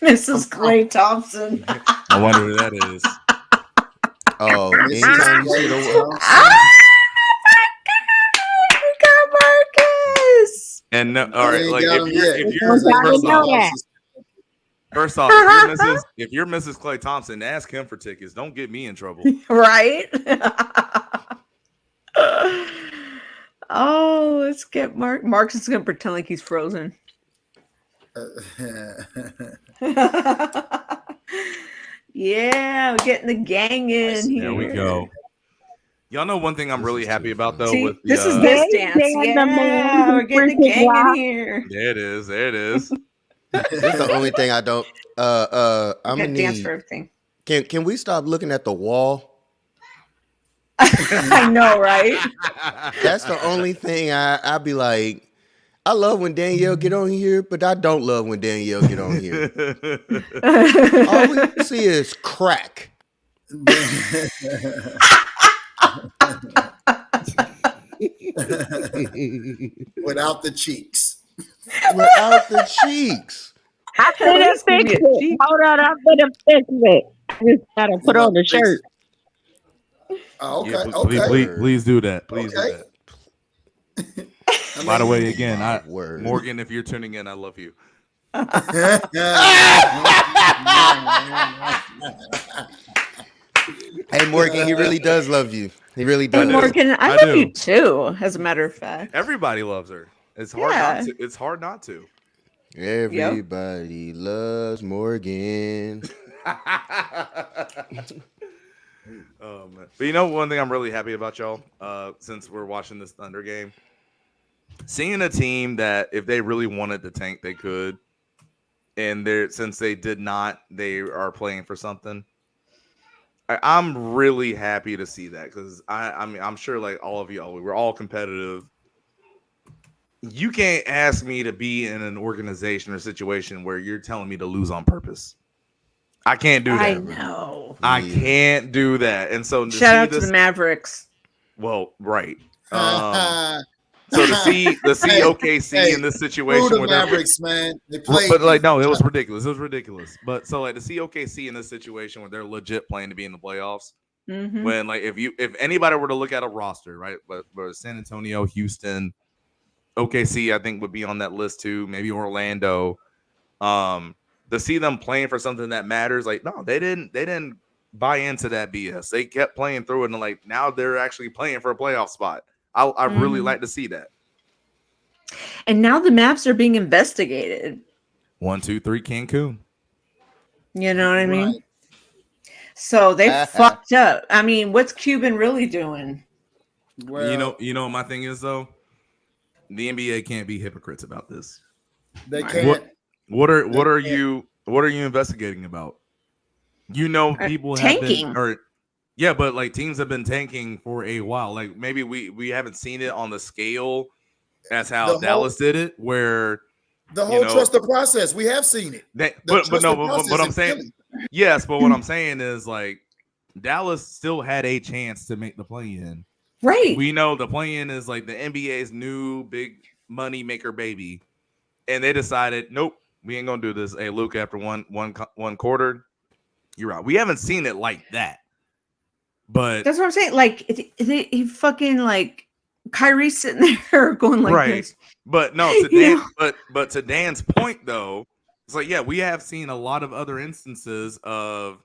Mrs. Clay Thompson. I wonder who that is. Oh, anytime you see the Oh my God, we got Marcus. And no, all right, like if you're first off, if you're Mrs. Clay Thompson, ask him for tickets. Don't get me in trouble. Right? Oh, let's get Marcus is gonna pretend like he's frozen. Yeah, we're getting the gang in here. There we go. Y'all know one thing I'm really happy about though. See, with the, this is this dance. Yeah, we're getting the gang in here. There it is. There it is. This is the only thing I don't. I'm gonna Dance need. for everything. Can we stop looking at the wall? I know, right? That's the only thing I be like. I love when Danielle get on here, but I don't love when Danielle get on here. All we see is crack. Without the cheeks. Without the cheeks. I couldn't fix it. Hold on, I'm gonna fix it. I just gotta put on the shirt. Oh, okay, Yeah, please do that. Please do Okay. that. By the way, again, Morgan, if you're tuning in, I love you. Hey, Morgan, he really does love you. He really does. Hey, Morgan, I love you too, as a matter of fact. Everybody loves her. It's hard not to. It's hard not to. Everybody loves Morgan. Oh, man. But you know, one thing I'm really happy about, y'all, since we're watching this Thunder game, seeing a team that if they really wanted to tank, they could, and since they did not, they are playing for something. I'm really happy to see that because I mean, I'm sure like all of y'all, we're all competitive. You can't ask me to be in an organization or situation where you're telling me to lose on purpose. I can't do that. I know. I can't do that. And so shout out to the Mavericks. Well, right. So to see OKC in this situation where the Mavericks, man, they played, but like no, it was ridiculous. It was ridiculous. But so like to see OKC in this situation where they're legit playing to be in the playoffs. Mm-hmm. When like if anybody were to look at a roster, right, but San Antonio, Houston, OKC, I think would be on that list too. Maybe Orlando. To see them playing for something that matters, like no, they didn't buy into that BS. They kept playing through it, and like now they're actually playing for a playoff spot. I really like to see that. And now the Mavs are being investigated. 1, 2, 3, Cancun. You know what I mean? Right. So they fucked up. I mean, what's Cuban really doing? Well, you know what my thing is though? The NBA can't be hypocrites about this. They can't. What are you investigating about? You know, people tanking. Have been, yeah, but like teams have been tanking for a while. Like maybe we haven't seen it on the scale as how Dallas did it, where the whole trust the process. We have seen it. But I'm saying yes, but what I'm saying is like Dallas still had a chance to make the play-in. Right. We know the play-in is like the NBA's new big money maker baby, and they decided, nope, we ain't gonna do this. Hey, Luke, after one quarter, you're out. We haven't seen it like that. But that's what I'm saying. Like he fucking like Kyrie sitting there going like this. But no, to Dan, but to Dan's point though, it's like yeah, we have seen a lot of other instances of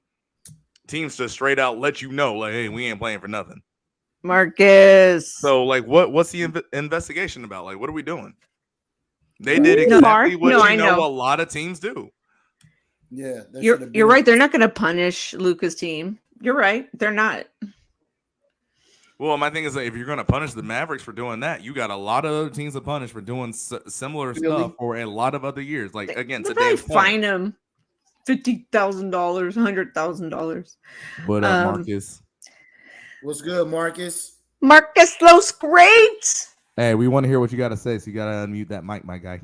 teams just straight out let you know like, hey, we ain't playing for nothing. Marcus. So like, what's the investigation about? Like, what are we doing? They did exactly what I know a lot of teams do. Yeah, you're right. They're not going to punish Luka's team. You're right. They're not. Well, my thing is that if you're going to punish the Mavericks for doing that, you got a lot of other teams to punish for doing similar stuff for a lot of other years. Like again, today, fine them $50,000, $100,000. What up, Marcus? What's good, Marcus? Marcus looks great. Hey, we want to hear what you got to say, so you got to unmute that mic, my guy.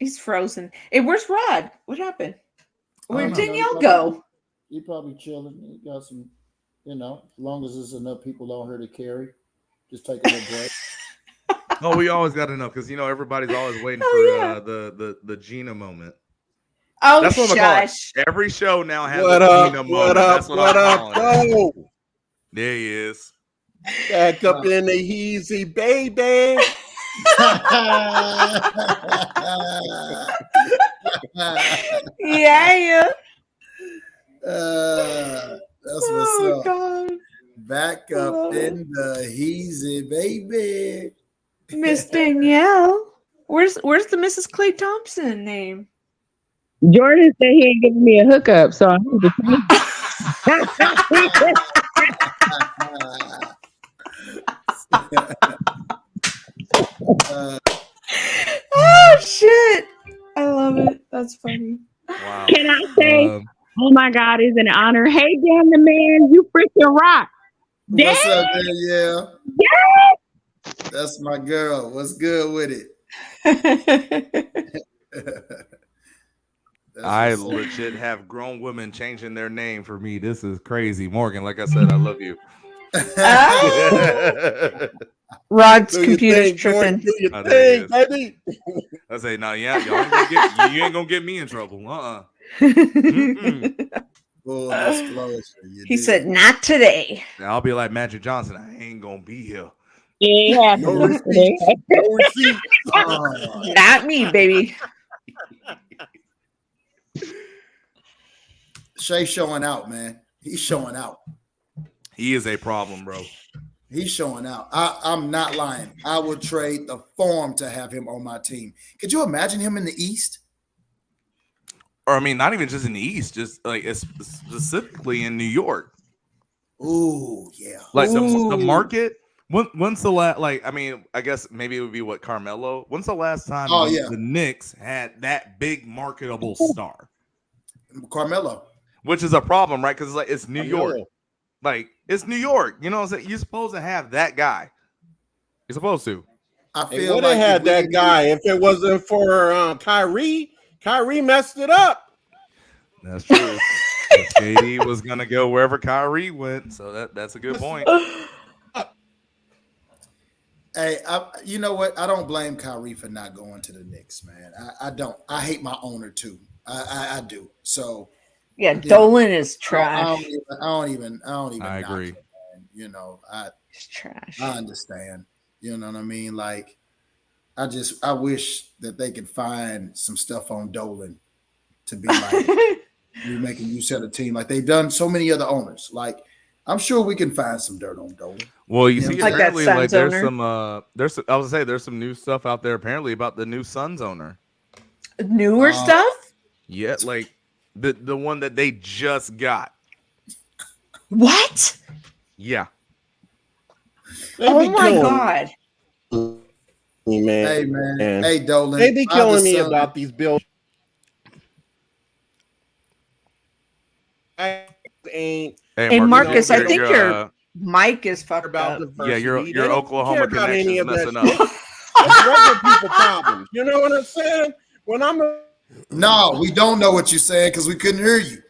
He's frozen. Hey, where's Rod? What happened? Where'd I don't know. Danielle go? He probably chilling. He got some, as long as there's enough people on here to carry, just take a little break. Oh, we always got to know because everybody's always waiting for the Gina moment. Oh, that's what I'm calling it. Every show now has a Gina moment. That's what I'm calling it. There he is. Back up in the easy, baby. Yeah. That's what's up. God. Back up in the easy, baby. Miss Danielle. Where's the Mrs. Clay Thompson name? Jordan said he ain't giving me a hookup, so I need to oh shit! I love it. That's funny. Wow. Can I say, oh my God, it's an honor. Hey, damn the man, you freaking rock. What's up, Danielle? Yeah. That's my girl. What's good with it? I legit have grown women changing their name for me. This is crazy. Morgan, like I said, I love you. Rod's computer's tripping. Baby. I say, no, yeah, you ain't gonna get me in trouble. Full disclosure. He said, not today. Now, I'll be like Magic Johnson. I ain't gonna be here. Yeah, no receipt. Not me, baby. Shea showing out, man. He's showing out. He is a problem, bro. He's showing out. I'm not lying. I would trade the farm to have him on my team. Could you imagine him in the East? Or I mean, not even just in the East, just like specifically in New York. Ooh, yeah. Like the market. When's the last? Like, I mean, I guess maybe it would be what Carmelo. When's the last time the Knicks had that big marketable star? Carmelo. Which is a problem, right? Because it's New York. Like, it's New York. You know what I'm saying? You're supposed to have that guy. You're supposed to. I feel like they had that guy if it wasn't for Kyrie. Kyrie messed it up. That's true. KD was gonna go wherever Kyrie went, so that's a good point. Hey, you know what? I don't blame Kyrie for not going to the Knicks, man. I don't. I hate my owner too. I do. So yeah, Dolan is trash. I don't even. I agree. Him, it's trash. I understand. You know what I mean? Like, I wish that they could find some stuff on Dolan to be like you're making use of the team, like they've done so many other owners. Like, I'm sure we can find some dirt on Dolan. Well, you see, apparently, like there's I was say there's some new stuff out there apparently about the new Suns owner. Newer stuff? Yeah, like the one that they just got. What? Yeah. Oh my God. Man. Hey, man. Hey, Dolan. They be killing me about these bills. Hey, Marcus, I think your mic is fucked up. Yeah, your Oklahoma connection is messing up. That's regular people problems. You know what I'm saying? When I'm no, we don't know what you're saying because we couldn't hear you.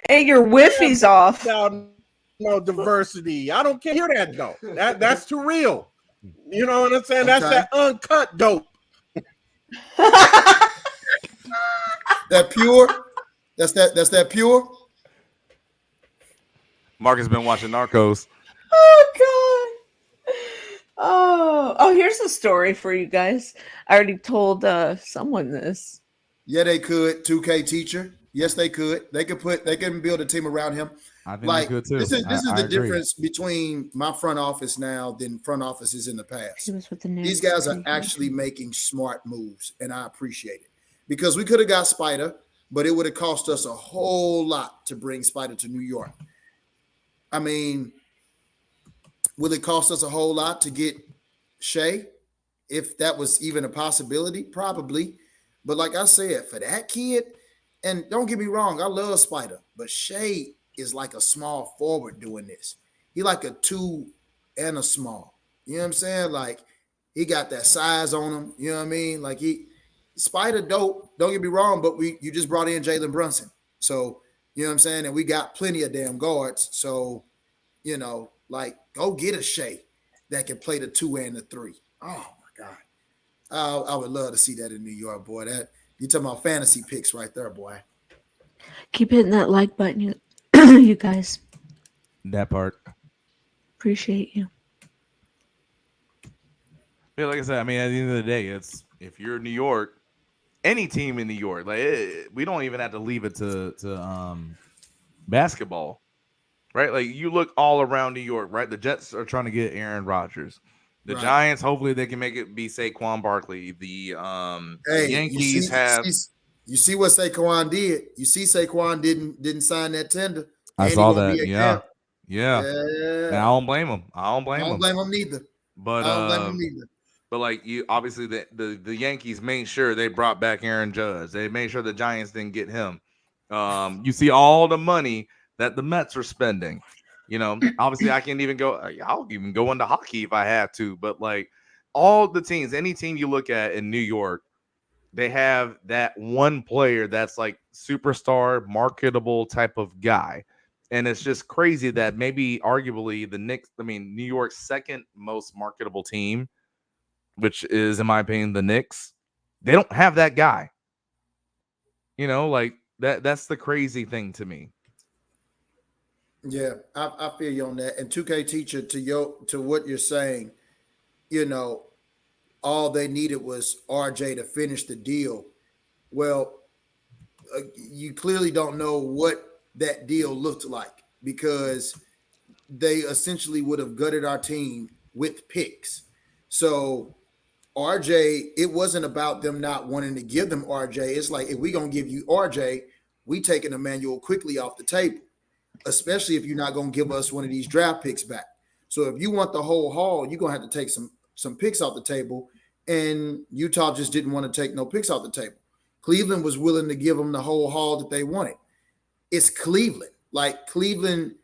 Hey, your Wi-Fi's off. No diversity. I don't care. Hear that though. That's too real. You know what I'm saying? That's that uncut dope. That pure? That's that pure? Mark has been watching Narcos. Oh God. Oh, here's a story for you guys. I already told someone this. Yeah, they could. 2K teacher. Yes, they could. They can build a team around him. I think they could too. This is the difference between my front office now than front offices in the past. These guys are actually making smart moves, and I appreciate it. Because we could have got Spider, but it would have cost us a whole lot to bring Spider to New York. I mean, will it cost us a whole lot to get Shea? If that was even a possibility, probably. But like I said, for that kid, and don't get me wrong, I love Spider, but Shea is like a small forward doing this. he like a 2 and a small. You know what I'm saying? Like he got that size on him. You know what I mean? Like Spider dope. Don't get me wrong, but you just brought in Jalen Brunson, so you know what I'm saying. And we got plenty of damn guards. So you know, like go get a Shea that can play the 2 and the 3. Oh my God, I would love to see that in New York, boy. That you talking about fantasy picks right there, boy. Keep hitting that like button, you, you guys. That part. Appreciate you. Yeah, like I said, I mean, at the end of the day, it's if you're in New York, any team in New York, like we don't even have to leave it to basketball, right? Like you look all around New York, right? The Jets are trying to get Aaron Rodgers. The Giants, hopefully, they can make it be Saquon Barkley. The Yankees You see what Saquon did? You see Saquon didn't sign that tender. I saw that. Yeah. And I don't blame him. I don't blame him neither. But I don't blame him neither. But like you, obviously the Yankees made sure they brought back Aaron Judge. They made sure the Giants didn't get him. You see all the money that the Mets are spending. You know, obviously I can't even go. I'll even go into hockey if I have to. But like all the teams, any team you look at in New York, they have that one player that's like superstar, marketable type of guy. And it's just crazy that maybe arguably the Knicks, I mean, New York's second most marketable team, which is, in my opinion, the Knicks, they don't have that guy. You know, like that's the crazy thing to me. Yeah, I feel you on that. And 2K teacher, to what you're saying, you know, all they needed was RJ to finish the deal. Well, you clearly don't know what that deal looked like because they essentially would have gutted our team with picks. So RJ, it wasn't about them not wanting to give them RJ. It's like, if we're going to give you RJ, we taking Emmanuel quickly off the table, especially if you're not going to give us one of these draft picks back. So if you want the whole haul, you're going to have to take some picks off the table, and Utah just didn't want to take no picks off the table. Cleveland was willing to give them the whole haul that they wanted. It's Cleveland. Like Cleveland,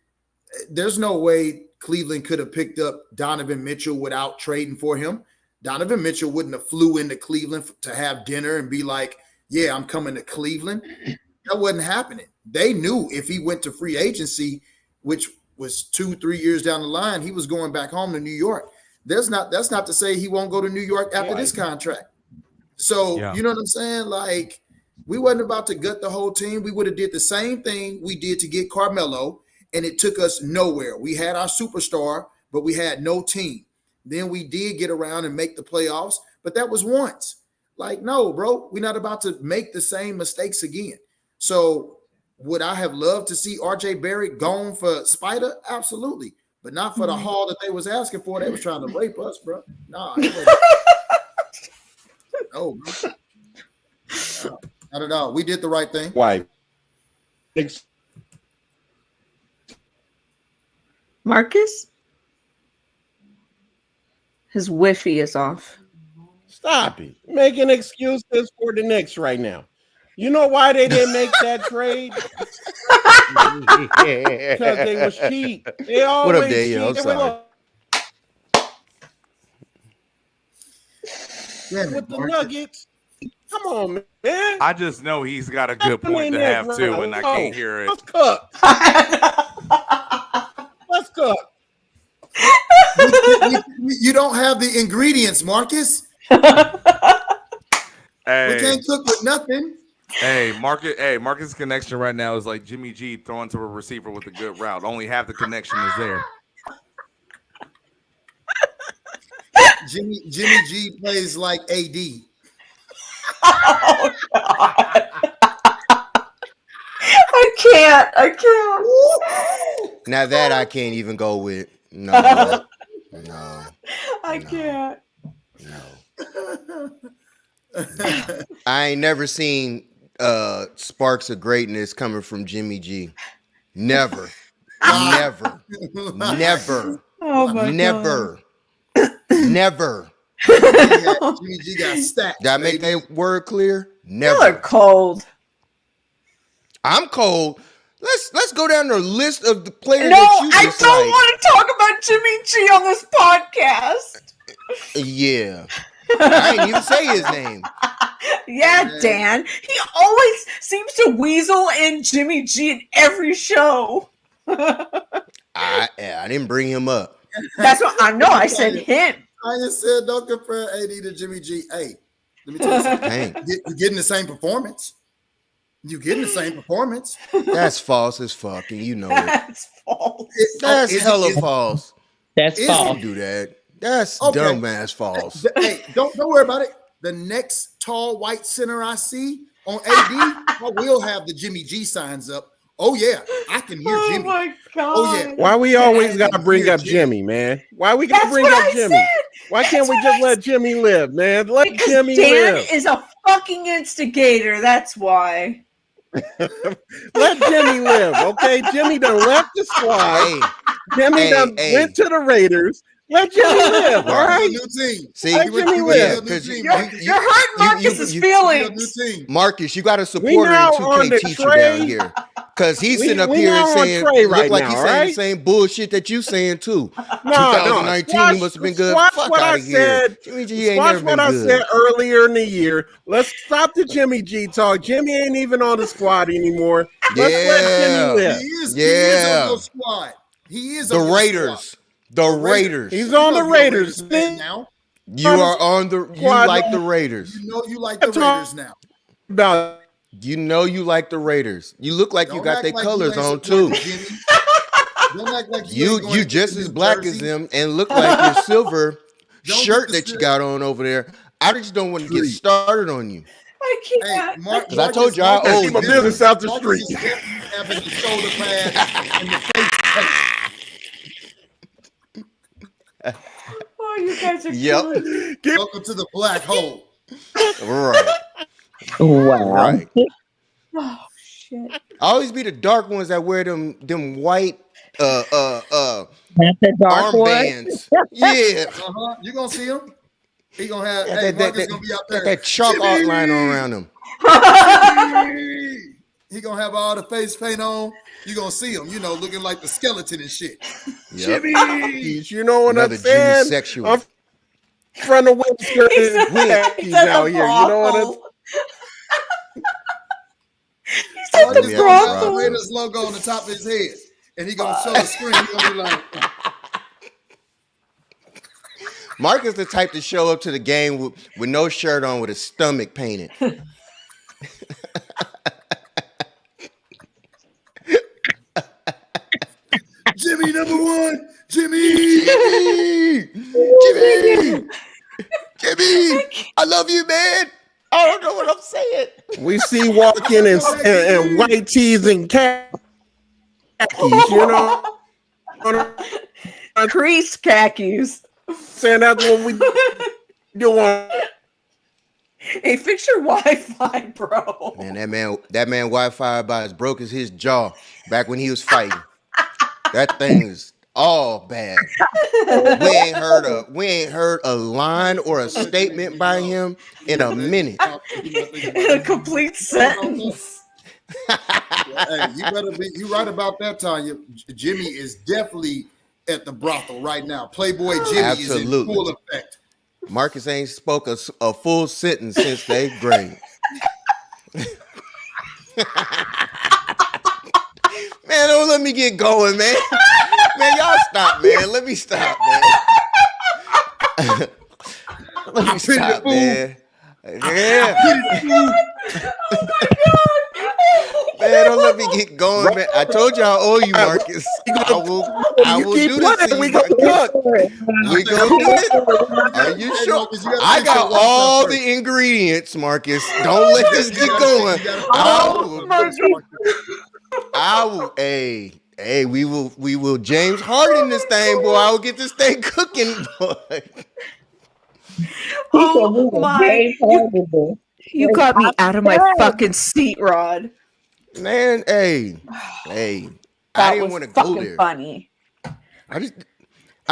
there's no way Cleveland could have picked up Donovan Mitchell without trading for him. Donovan Mitchell wouldn't have flew into Cleveland to have dinner and be like, yeah, I'm coming to Cleveland. That wasn't happening. They knew if he went to free agency, which was 2-3 years down the line, he was going back home to New York. That's not to say he won't go to New York after this contract. So, You know what I'm saying? Like, we wasn't about to gut the whole team. We would have did the same thing we did to get Carmelo, and it took us nowhere. We had our superstar, but we had no team. Then we did get around and make the playoffs, but that was once. Like, no, bro, we're not about to make the same mistakes again. So would I have loved to see RJ Barrett gone for Spider? Absolutely. But not for the haul that they was asking for. They was trying to rape us, bro. Nah. No, bro. Not at all. We did the right thing. Why? Marcus? His Wi-Fi is off. Stop it. Making excuses for the Knicks right now. You know why they didn't make that trade? Because they was cheap. They always what up, Daniel? I'm sorry. With the Nuggets. Come on, man. I just know he's got a good point to have too, and I can't hear it. Let's cook. Let's cook. You don't have the ingredients, Marcus. Hey. We can't cook with nothing. Hey, Marcus' connection right now is like Jimmy G throwing to a receiver with a good route. Only half the connection is there. Jimmy G plays like AD. Oh God! I can't. Now that I can't even go with. No. I can't. No. I ain't never seen sparks of greatness coming from Jimmy G. Never. Never. Oh my never. Never. Jimmy G got stacked. Did I make that word clear? Y'all Never. are cold. I'm cold. Let's go down the list of the players No, that you I dislike. don't want to talk about Jimmy G on this podcast. Yeah. I didn't even say his name. Yeah, Dan. He always seems to weasel in Jimmy G in every show. I didn't bring him up. That's what I know. I said him. I just said don't compare AD to Jimmy G. Hey, let me tell you something. Dang. You're getting the same performance. You're getting the same performance. That's false as fuck, and you know it. That's false. That's hella false. That's Is false. Don't do that. That's Okay. dumbass false. Hey, don't worry about it. The next tall white center I see on AD, I will have the Jimmy G signs up. Oh yeah, I can hear Oh Jimmy. my god. Oh yeah. Why we always gotta bring Here, up Jimmy, man? Why we gotta That's bring what up I Jimmy? said. Why can't we That's just what I let Jimmy live, man? Let Because Jimmy Dan live. is a fucking instigator. That's why. Let Jimmy live, okay? Jimmy done left the squad. Hey, Jimmy done went to the Raiders. Let Jimmy live, all right? New team. see, Let Jimmy live. because You're hurting Marcus's feelings. New team. Marcus, you got a We supporter now in on 2K the teacher Trey. down here. Because he's sitting up we here now on saying, Trey look right like now, he's all saying right? the same bullshit that you saying too. No, 2019 he must have been good. Squash Fuck what out I of here. said. Jimmy G ain't Squash never what been I good. said earlier in the year. Let's stop the Jimmy G talk. Jimmy ain't even on the squad anymore. Let's let Jimmy Yeah. live. He is on Yeah. your squad. He is The on your Raiders. The Raiders. He's squad. on the You know you're a Raiders. fan now. You are on the. You Squad. like the Raiders. You know you like the Raiders now. About You know you like the Raiders. You look like you Don't got act their like colors you ain't on too. supporting Jimmy. Don't act like You ain't going to just the as New black Jersey. as them and look like your silver Don't shirt get the that you shirt. got on over there. I just don't want to get Tree. started on you. I Hey, can't. Because I told you I Marcus owe keep my you. business out the Marcus street. is definitely having the shoulder pads and the face paint. Oh, you guys are Yep. killing me. Welcome to the black hole. Right. Wow. Right. Oh shit. I always be the dark ones that wear them white That's a dark one. armbands. Yeah. You gonna see him? He gonna have. Got Hey, that, Marcus that, gonna be out got there. that chalk Jimmy! outline around them. Jimmy! He gonna have all the face paint on. You gonna see him, looking like the skeleton and shit. Yep. you know what Another I'm saying? Jimmy sexual. I'm from the Webster He's at out the here. You know what I'm brothel. He's at Marcus the Yeah, gonna have the brothel. Raiders logo on the top of his head, and he gonna show the screen. He gonna be like, Mark is the type to show up to the game with no shirt on with his stomach painted. Jimmy #1, Jimmy. Jimmy, I love you, man. I don't know what I'm saying. We see walking in white tees and khakis, you know. Creased khakis. Saying that's what we doing. Hey, fix your Wi-Fi, bro. Man, that man Wi-Fi about as broke as his jaw back when he was fighting. That thing is all bad. We ain't heard a line or a statement by him in a minute. In a complete sentence. Hey, you right about that, Tanya. Jimmy is definitely at the brothel right now. Playboy Jimmy is in Absolutely. full effect. Marcus ain't spoke a full sentence since the 8th grade. Man, don't let me get going, man. Man, y'all stop, man. Let me stop, man. Let me stop, man. Yeah. Man, don't let me get going, man. I told you I owe you, Marcus. I will do this to you, We gonna Marcus. cook. We gonna do it. Are you Hey, sure? Marcus, you gotta I fix your got Wi-Fi all first. the ingredients, Marcus. Don't let this get going. Hey, we will James Harden this thing, boy. I will get this thing cooking, boy. Oh my! You got me out of my fucking seat, Rod. Man, hey. I That didn't was want to go fucking there. funny. I'm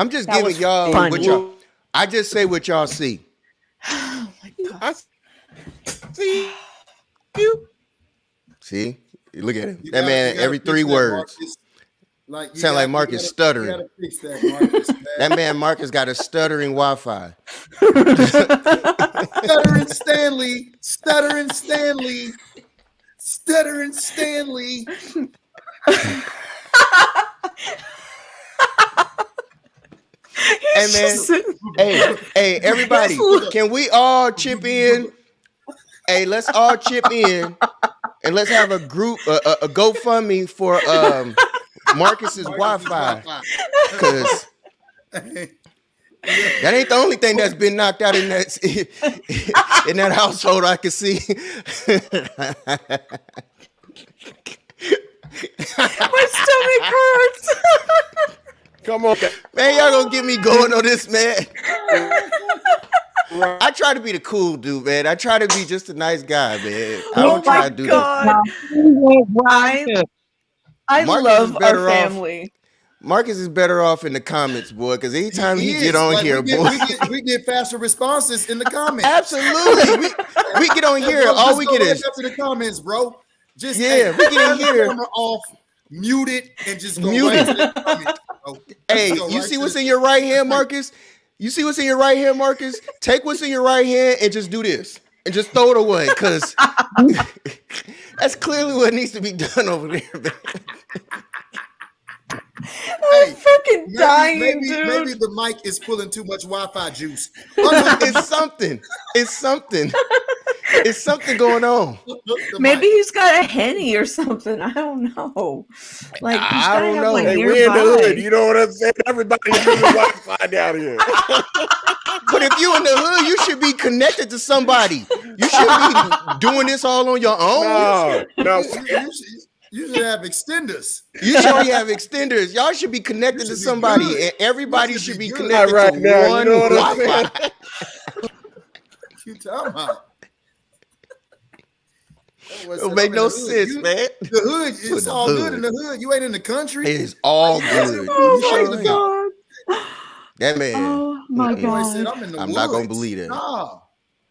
just That giving was y'all funny. what y'all. I just say what y'all see. Oh my god! I see you. See, Look at him. You That gotta- man, you gotta every fix 3 that, words. Marcus. Like you Sound like gotta- Marcus you gotta- stuttering. You gotta fix that, Marcus. Man. That man Marcus got a stuttering Wi-Fi. Stuttering Stanley. Stuttering Stanley. Stuttering Stanley. Hey man, hey, everybody, can we all chip in? Hey, let's all chip in and let's have a group, a GoFundMe for Marcus's Wi-Fi, because that ain't the only thing that's been knocked out in that household. I can see. My stomach hurts. Come on, Man, y'all gonna get me going on this, man. I try to be the cool dude, man. I try to be just a nice guy, man. I don't try to do this. I Marcus love is better our off- family. Marcus is better off in the comments, boy, because anytime he is. get on Like, here, we get, boy. we get faster responses in the comments. Absolutely. We get on here, Bro, all just we go get right is, up to the comments, bro. Just Yeah, we get in turn the here. camera off, mute it, and just go Mute right it. to the comments, bro. hey, Just go you right see to what's the- in your right hand, Marcus? You see what's in your right hand, Marcus? Take what's in your right hand and just do this. And just throw it away, because that's clearly what needs to be done over there, man. I'm fucking dying, maybe, dude. maybe the mic is pulling too much Wi-Fi juice. It's something. It's something. It's something going on. Maybe he's got a Henny or something. I don't know. Like he's I gotta don't have know. one Hey, nearby. we in the hood. You know what I'm saying? Everybody's using Wi-Fi down here. But if you in the hood, you should be connected to somebody. You shouldn't be doing this all on your own. No. You should have extenders. You should have extenders. Y'all should be connected to should be somebody, good. and everybody You should should be be good. connected Not right to now, you one know what I'm Wi-Fi. You talking about? It make no sense, man. The hood, it's the all hood. good in the hood. You ain't in the country. It is all good. Oh You sure my ain't. god. That man. Oh my Mm-mm. You ain't said, god. I'm in the I'm woods. not gonna believe that. Nah,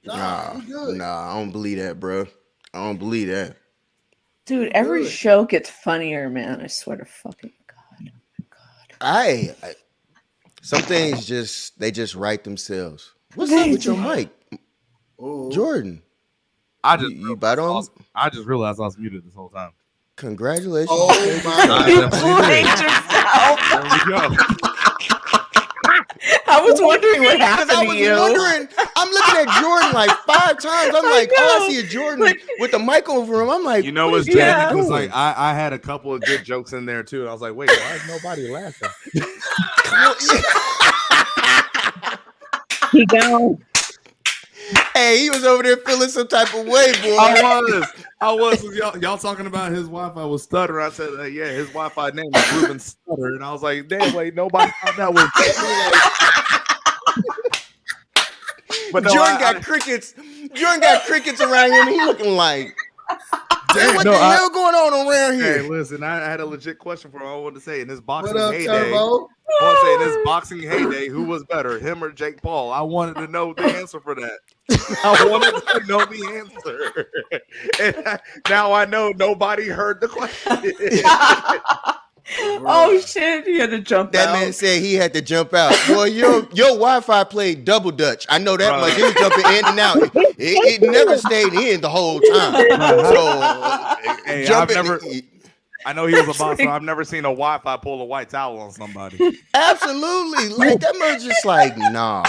Nah, you good. I don't believe that, bro. I don't believe that. Dude, every Good. show gets funnier, man. I swear to fucking god. I some things they just write themselves. What's up with your mic, Oh, Jordan? I just You bite on? I just realized I was muted this whole time. Congratulations. oh my You God. played yourself. There we go. I was wondering what Because happened I to was you. wondering, I'm looking at Jordan like 5 times. I'm I like, all I know. see is Jordan with the mic over him. I'm like, You know what what's is Jordan Yeah. Janet? Because doing? like I had a couple of good jokes in there too, and I was like, wait, why is nobody laughing? He gone. Hey, he was over there feeling some type of way, boy. I was. Y'all talking about his Wi-Fi was stuttering. I said, yeah, his Wi-Fi name is Ruben Stutter, and I was like, damn, wait, nobody thought that was. But no, Jordan got crickets. Jordan got crickets around him. He looking like, hey, what No, the hell going on around Hey, here? listen, I had a legit question for him. I wanted to say in this boxing What up, heyday. Turbo? I want to say in this boxing heyday, who was better, him or Jake Paul? I wanted to know the answer for that. I wanted to know the answer. And now I know nobody heard the question. Oh shit, he had to jump That out. man said he had to jump out. Boy, your Wi-Fi played double Dutch. I know that Right. much. It was jumping in and out. It never stayed in the whole time. So Hey, jumping. I know he was a boxer. I've never seen a Wi-Fi pull a white towel on somebody. Absolutely. Like that man's just like, nah.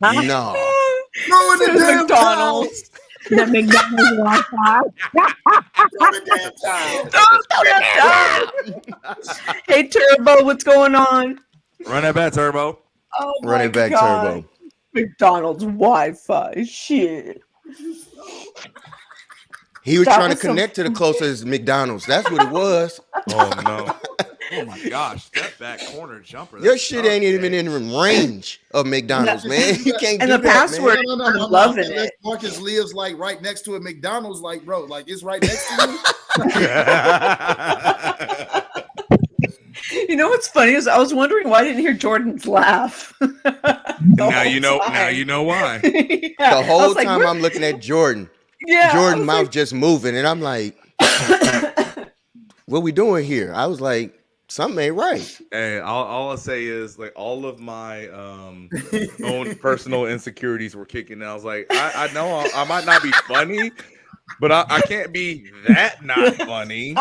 Go in the damn McDonald's. The McDonald's Wi-Fi. Hey Turbo, what's going on? Run that back, Turbo. Oh Run my it back, God. Turbo. McDonald's Wi-Fi. Shit. He was That trying to was some- connect to the closest McDonald's. That's what it was. Oh no! Oh my gosh! Step back corner jumper. Your That's shit tough, ain't even man. in range of McDonald's, man. You can't And do the that, password- man. No, I'm loving unless it. Marcus lives like right next to a McDonald's, like bro, like it's right next to you. You know what's funny is I was wondering why I didn't hear Jordan's laugh. Now you know. Now you know why. Yeah. The whole like, time where- I'm looking at Jordan. Yeah, I Jordan was mouth like- just moving, and I'm like, what we doing here? I was like, something ain't right. Hey, all I'll say is like all of my own personal insecurities were kicking. And I was like, I know I might not be funny, but I can't be that not funny.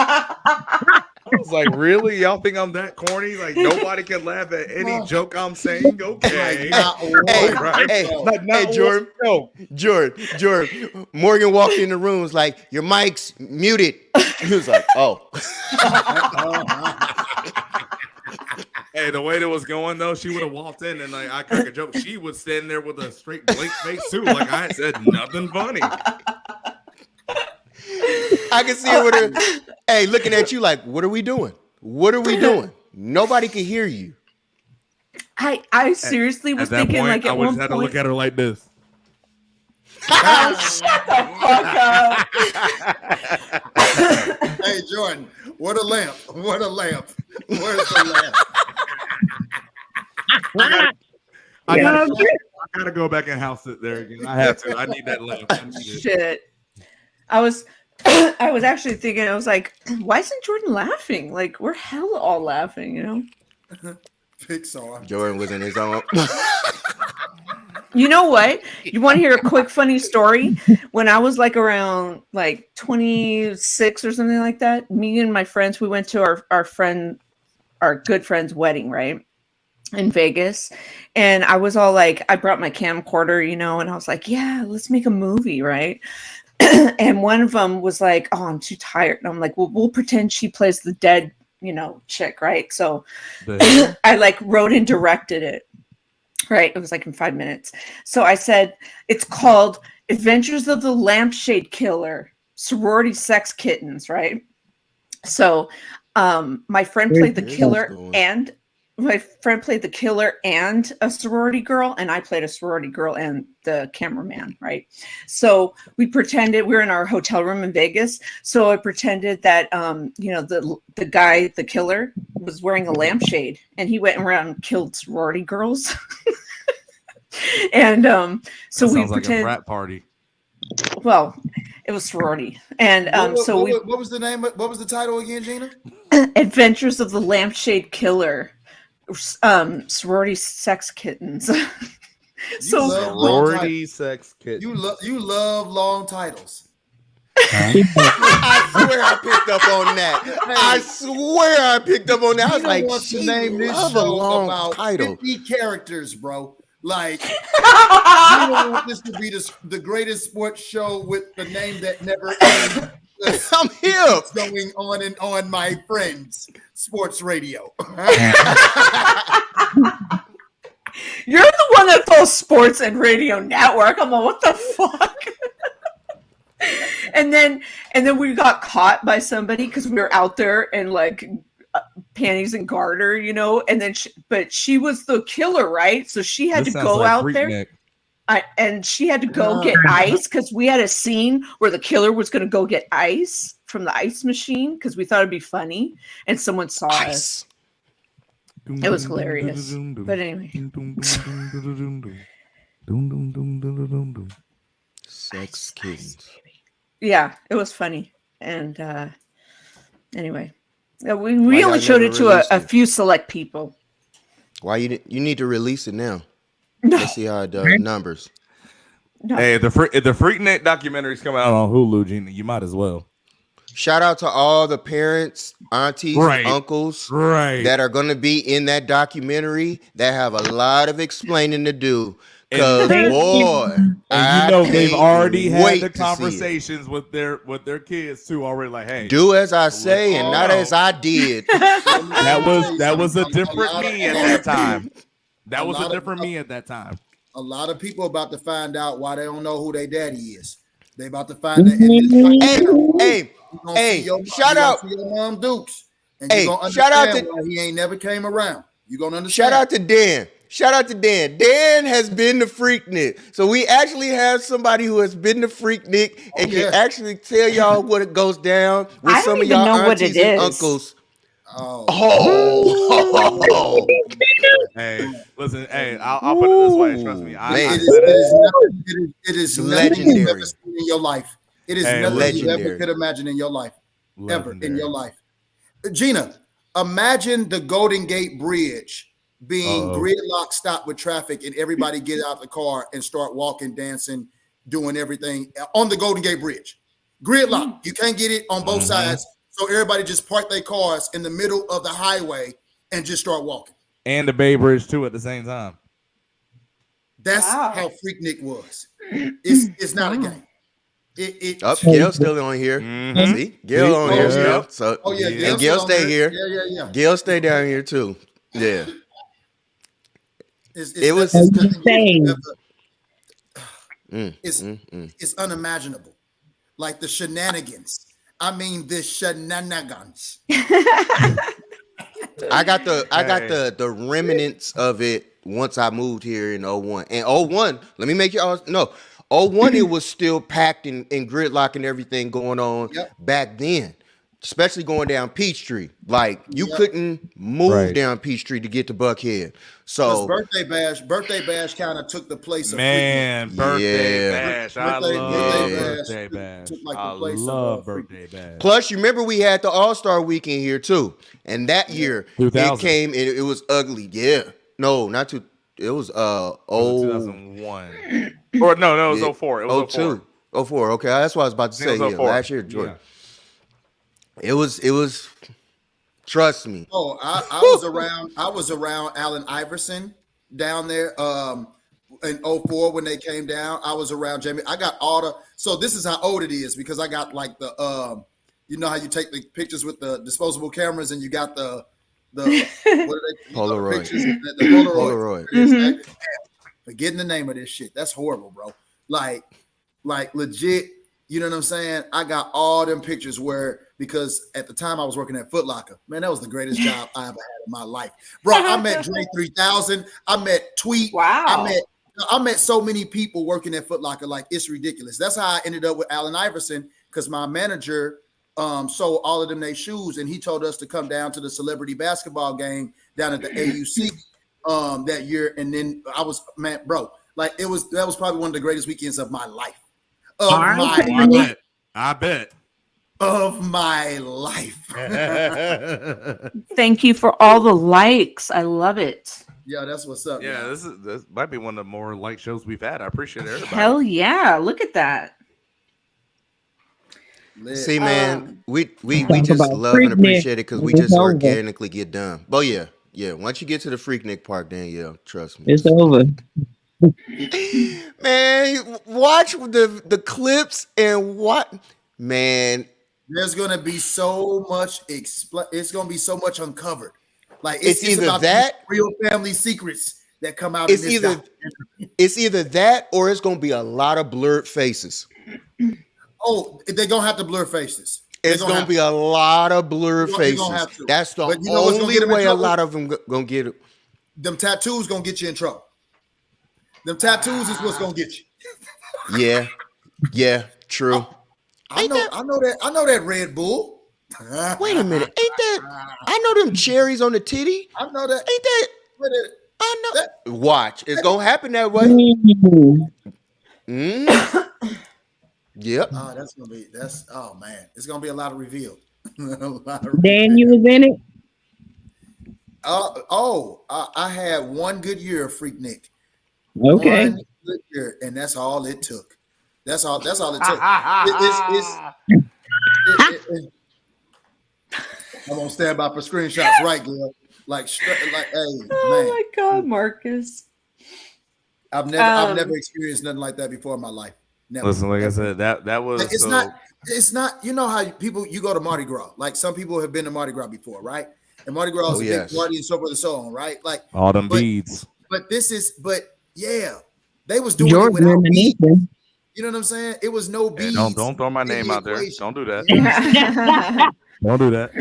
I was like, really? Y'all think I'm that corny? Like nobody can laugh at any joke I'm saying? Okay. Hey, Jordan. Morgan walked in the room, was like, your mic's muted. He was like, oh. Hey, the way that was going though, she would have walked in and like I crack a joke. She would stand there with a straight blank face too, like I had said nothing funny. I can see her with her, hey, looking at you like, what are we doing? What are we doing? Nobody can hear you. I seriously was thinking point, like at I would one just had point. to look at her like this. Oh, shut the fuck up. Hey, Jordan, what a lamp. What a lamp. Where's the lamp? I gotta go back and house it there again. I have to. I need that lamp. Shit. I was actually thinking, I was like, why isn't Jordan laughing? Like, we're hella all laughing, you know? Pixar. Jordan was in his own. You know what? You want to hear a quick funny story? When I was like around like 26 or something like that, me and my friends, we went to our good friend's wedding, right? In Vegas. And I was all like, I brought my camcorder, you know, and I was like, yeah, let's make a movie, right? And one of them was like, oh, I'm too tired. And I'm like, well, we'll pretend she plays the dead, you know, chick, right? So I like wrote and directed it. Right. It was like in 5 minutes. So I said, it's called Adventures of the Lampshade Killer, Sorority Sex Kittens. Right. So my friend played the killer and a sorority girl, and I played a sorority girl and the cameraman, right? So we pretended we were in our hotel room in Vegas. So I pretended that you know, the guy, the killer, was wearing a lampshade, and he went around and killed sorority girls. And so we like pretended a frat party. Well, it was sorority, and what was the name? What was the title again, Gina? Adventures of the Lampshade Killer. Sorority Sex Kittens. So sorority sex kittens. You love long titles. I swear I picked up on that. I swear I picked up on that. I was like, to name this love a show long about title. 50 characters, bro. Like, you don't want this to be the greatest sports show with the name that never ends. I'm here. Going on and on, my friends. Sports radio. You're the one that throws sports and radio network. I'm like, what the fuck? And then we got caught by somebody because we were out there in like panties and garter, you know. And then, but she was the killer, right? So she had to go out there. And she had to go get ice because we had a scene where the killer was going to go get ice from the ice machine because we thought it'd be funny, and someone saw us. It was hilarious. But anyway, sex kittens. Yeah, it was funny. And anyway, we only showed it to a few select people. Why you need to release it now? No. Let's see how it does numbers. No. Hey, if the Freaknik documentary's coming out on Hulu, Gina, you might as well. Shout out to all the parents, aunties, and uncles that are going to be in that documentary that have a lot of explaining to do. Because boy, and you know they've already had the conversations with their kids too already. Like, hey, do as I say and not as I did. that was a different me at that time. That was a different me at that time. A lot of people about to find out why they don't know who their daddy is. They about to find that. Hey, shout out to your mom Dukes. And you're gonna shout out to why he ain't never came around. You're gonna understand. Shout out to Dan. Shout out to Dan. Dan has been to Freaknik. So we actually have somebody who has been to Freaknik and can actually tell y'all what it goes down with some of y'all aunties and uncles. Oh. Hey, listen. Hey, I'll put it this way. Trust me. It is legendary. You've ever seen in your life. It is nothing you legendary. ever could imagine in your life, ever in your life. Gina, imagine the Golden Gate Bridge being gridlock, stopped with traffic, and everybody get out the car and start walking, dancing, doing everything on the Golden Gate Bridge. Gridlock. You can't get it on both sides. So everybody just park their cars in the middle of the highway and just start walking. And the Bay Bridge too at the same time. That's how Freaknik was. It's not a game. Gail's still on here. See, Gail on here still. So, and Gail stay here. Yeah. Gail stay down here too. Yeah. It's unimaginable. Like the shenanigans. I mean, the shenanigans. I got the remnants of it once I moved here in 01. And 01, let me make y'all know. 01, it was still packed and gridlock and everything going on back then, especially going down Peachtree. Like you couldn't move down Peachtree to get to Buckhead. So birthday bash kind of took the place of birthday bash. I love birthday bash. I love birthday bash. Plus, you remember we had the All-Star Weekend here too, and that year it came and it was ugly. Yeah, no, not too. It was 2001. Or no, it was 04. It was 02. 04. Okay, that's what I was about to say. Yeah, last year, Jordan. Yeah. It was. Trust me. Oh, I was around Allen Iverson down there in 04 when they came down. I was around Jamie. I got all the. So this is how old it is because I got like the you know how you take the pictures with the disposable cameras and you got the what are they? Polaroid. The Polaroid. Mm-hmm. Forgetting the name of this shit. That's horrible, bro. Like legit. You know what I'm saying? I got all them pictures because at the time I was working at Foot Locker. Man, that was the greatest job I ever had in my life. Bro, I met Dre 3000. I met Tweet. Wow. I met so many people working at Foot Locker. Like, it's ridiculous. That's how I ended up with Allen Iverson because my manager sold all of them their shoes, and he told us to come down to the celebrity basketball game down at the AUC that year. And then I was, man, bro, like that was probably one of the greatest weekends of my life. I bet. Of my life. Thank you for all the likes. I love it. Yeah, that's what's up. Yeah, man. This might be one of the more like shows we've had. I appreciate everybody. Hell yeah. Look at that. See, man, we just love and appreciate it because we just organically get done. But yeah. Once you get to the Freaknik part, then trust me. It's over. Man, watch the clips and what, man. There's gonna be so much. It's gonna be so much uncovered. Like it's either about that real family secrets that come out. It's either that or it's gonna be a lot of blurred faces. Oh, they're gonna have to blur faces. It's gonna be a lot of blurred faces. That's the only way a lot of them gonna get it. Them tattoos gonna get you in trouble. Them tattoos is what's gonna get you. Yeah, true. I know that Red Bull. Wait a minute, ain't that? I know them cherries on the titty. I know that. Ain't that? I know. That, watch, it's gonna happen that way. Yep. Oh man, it's gonna be a lot of reveal. Dan, you was in it. I had one good year of Freaknik. Okay. One good year, and that's all it took. That's all it took. I'm gonna stand by for screenshots, right, Gail? Like, hey, man. Oh my God, Marcus. I've never experienced nothing like that before in my life. Never. Listen, like I said, that was. Like, it's not. You know how you go to Mardi Gras. Like some people have been to Mardi Gras before, right? And Mardi Gras is a big party and so forth and so on, right? Like all them beads. But yeah, they was doing it without beads. You know what I'm saying? It was no beads. Don't throw my name out there. Don't do that. Don't do that.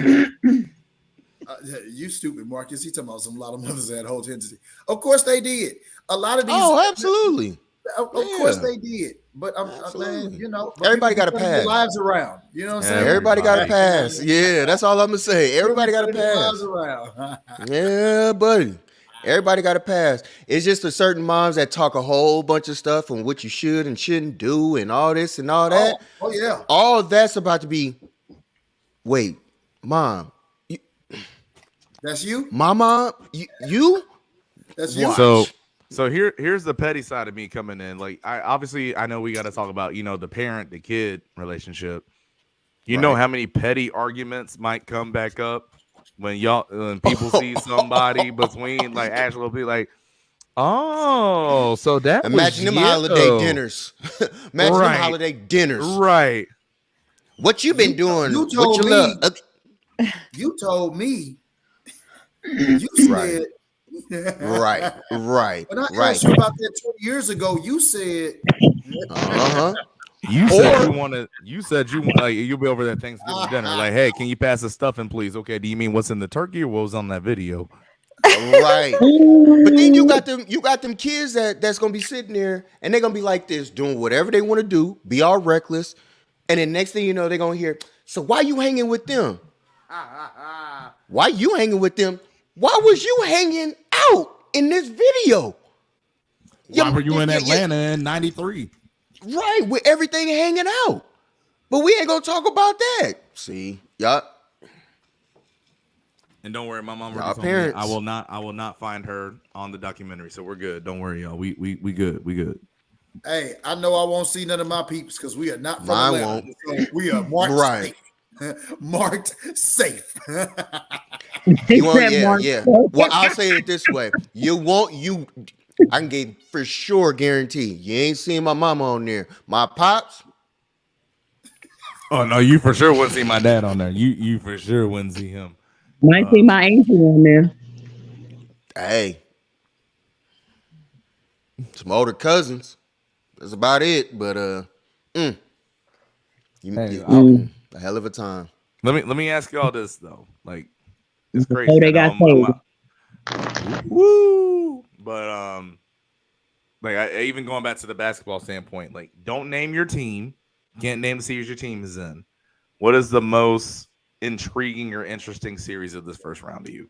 You stupid, Marcus. He talking about a lot of mothers that whole tendency. Of course they did. A lot of these. Oh, absolutely. Of course they did. But I'm saying, everybody got to pass. Lives around. You know what I'm saying? Everybody got to pass. Yeah, that's all I'm gonna say. Everybody got to pass. Lives around. Yeah, buddy. Everybody got to pass. It's just a certain moms that talk a whole bunch of stuff on what you should and shouldn't do and all this and all that. Oh yeah. All of that's about to be. Wait, mom, That's you. Mama, you. That's you. Watch. So here's the petty side of me coming in. Like I know we got to talk about the parent the kid relationship. You know how many petty arguments might come back up when people see somebody between like Ashley will be like, oh, so that imagine them holiday dinners. Imagine them holiday dinners. Right. What you been doing? You told me. You told me. You said. Right. When I asked you about that 20 years ago, you said. You said you'll be over there Thanksgiving dinner. Like, hey, can you pass the stuffing, please? Okay. Do you mean what's in the turkey or what was on that video? Right. But then you got them kids that's gonna be sitting there and they're gonna be like this, doing whatever they want to do, be all reckless, and then next thing you know, they're gonna hear, so why you hanging with them? Why you hanging with them? Why was you hanging out in this video? Why were you in Atlanta in '93? Right, with everything hanging out. But we ain't gonna talk about that. See, y'all. And don't worry, my mom already told me I will not find her on the documentary, so we're good. Don't worry, y'all. We good. Hey, I know I won't see none of my peeps because we are not from Mine Atlanta. So we are marked safe. Marked safe. Yeah. Well, I'll say it this way: I can for sure guarantee you ain't seen my mama on there. My pops. Oh no, you for sure wouldn't see my dad on there. You for sure wouldn't see him. Might see my angel on there. Hey, some older cousins. That's about it. But a hell of a time. Let me ask y'all this though. Like, it's crazy. Oh, they got paid. Woo! But even going back to the basketball standpoint, like, don't name your team. Can't name the series your team is in. What is the most intriguing or interesting series of this first round to you?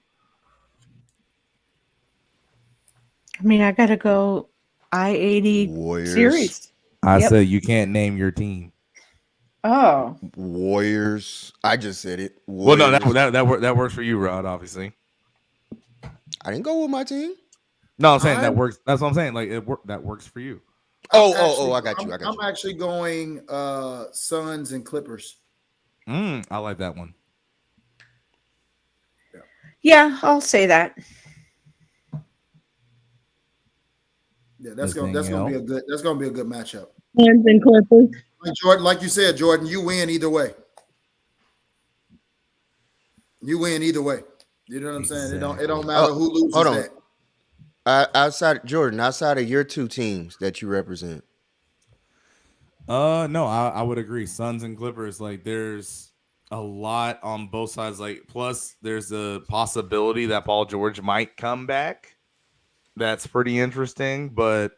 I mean, I gotta go I-80 Warriors series. I said you can't name your team. Oh, Warriors. I just said it. Warriors. Well, no, that works for you, Rod. Obviously, I didn't go with my team. No, I'm saying that works. That's what I'm saying. Like that works for you. I got you. I'm actually going Suns and Clippers. I like that one. yeah, I'll say that. Yeah, that's gonna be a good matchup. Suns and Clippers. Jordan, like you said, Jordan, you win either way. You win either way. You know what I'm saying? It don't matter who loses that. Outside of your two teams that you represent. No, I would agree. Suns and Clippers, like, there's a lot on both sides. Like, plus there's a possibility that Paul George might come back. That's pretty interesting. But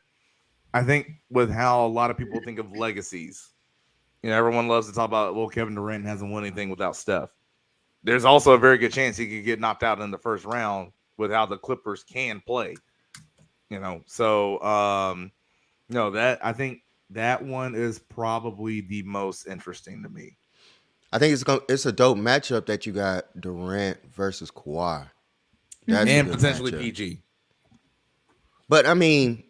I think with how a lot of people think of legacies, everyone loves to talk about, well, Kevin Durant hasn't won anything without Steph. There's also a very good chance he could get knocked out in the first round with how the Clippers can play. So that I think that one is probably the most interesting to me. I think it's a dope matchup that you got Durant versus Kawhi. And potentially matchup. PG. But I mean,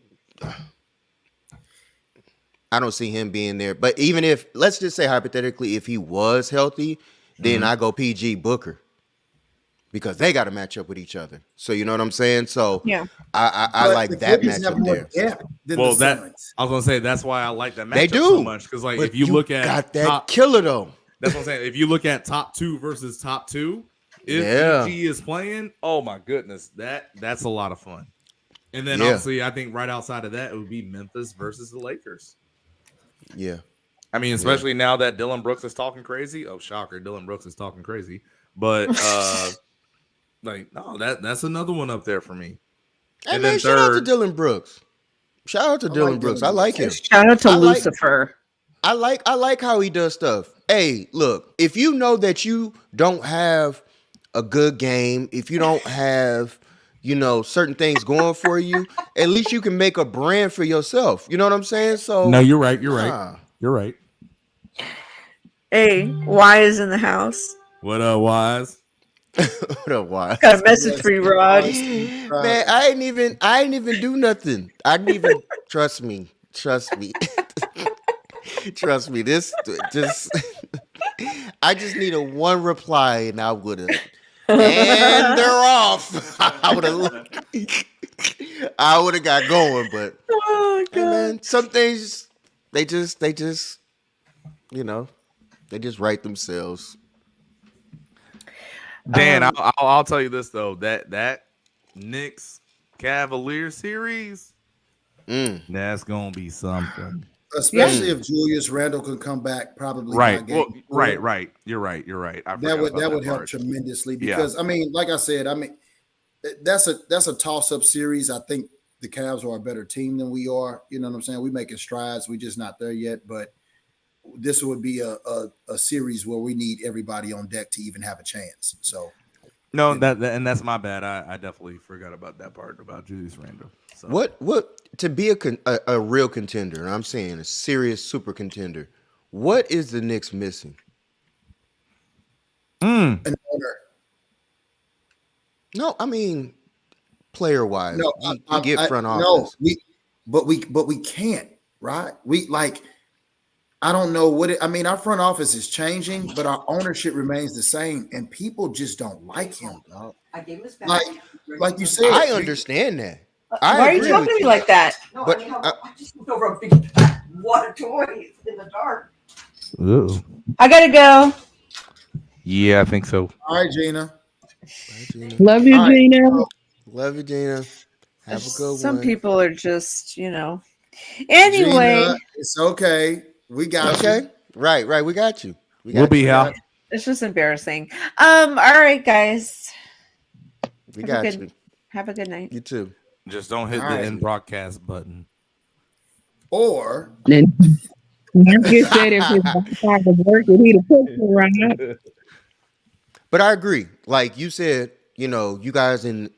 I don't see him being there. But even if, let's just say hypothetically, if he was healthy, then I go PG Booker. Because they got to match up with each other. So you know what I'm saying? So yeah, I like that matchup there. Well, I was gonna say that's why I like that matchup so much. Because like, if you look at got that killer though. That's what I'm saying. If you look at top 2 versus top 2, if PG is playing, oh my goodness, that's a lot of fun. And then obviously, I think right outside of that, it would be Memphis versus the Lakers. Yeah, I mean, especially now that Dylan Brooks is talking crazy. Oh, shocker! Dylan Brooks is talking crazy, but that's another one up there for me. Hey, and man, shout out to Dylan Brooks. Shout out to Dylan Brooks. I like him. Shout out to Lucifer. I like how he does stuff. Hey, look, if you know that you don't have a good game, if you don't have, certain things going for you, at least you can make a brand for yourself. You know what I'm saying? So no, you're right. You're right. Hey, Wise in the house. What up, Wise? What a why? Got a message for you, Rod. Man, I ain't even do nothing. I didn't even trust me. Trust me. Trust me. This just I just need a one reply and I would have and they're off. I would have got going, but hey, man, some things they just you know, they just write themselves. Dan, I'll tell you this though, that Knicks Cavaliers series, that's gonna be something. Especially if Julius Randle can come back, probably right. by game Well, right. You're right. That would help tremendously because I mean, like I said, I mean that's a toss-up series. I think the Cavs are a better team than we are. You know what I'm saying? We're making strides. We're just not there yet. But this would be a series where we need everybody on deck to even have a chance. So no, and that's my bad. I definitely forgot about that part about Julius Randle. So. What to be a real contender, and I'm saying a serious super contender, what is the Knicks missing? An owner. No, I mean player wise. No, we get front office. No, but we can't, right? We like I don't know what it I mean, our front office is changing, but our ownership remains the same, and people just don't like him, dog. I gave him his back. Like you said. I understand that. Why are you talking to me like that? No, but, I just moved over a big water toy in the dark. Ooh. I gotta go. Yeah, I think so. All right, Gina. Bye, Gina. Love you, All right. Gina. Love you, Gina. Have a good one. Some people are just, Anyway, Gina, it's okay. We got you. Right. We got you. We'll be here. it's just embarrassing. All right, guys. We got you. Have a good night. You too. Just don't hit the end broadcast button. Or Then Marcus said if his Wi-Fi was working, he'd have put you right. But I agree. Like you said, you guys in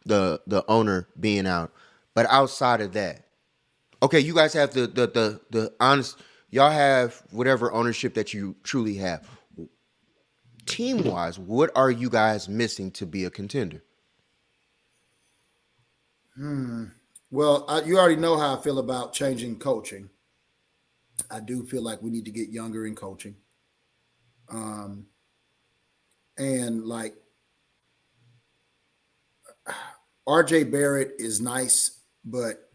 the owner being out. But outside of that, okay, you guys have the honest, y'all have whatever ownership that you truly have. Team-wise, what are you guys missing to be a contender? Well, you already know how I feel about changing coaching. I do feel like we need to get younger in coaching. And like RJ Barrett is nice, but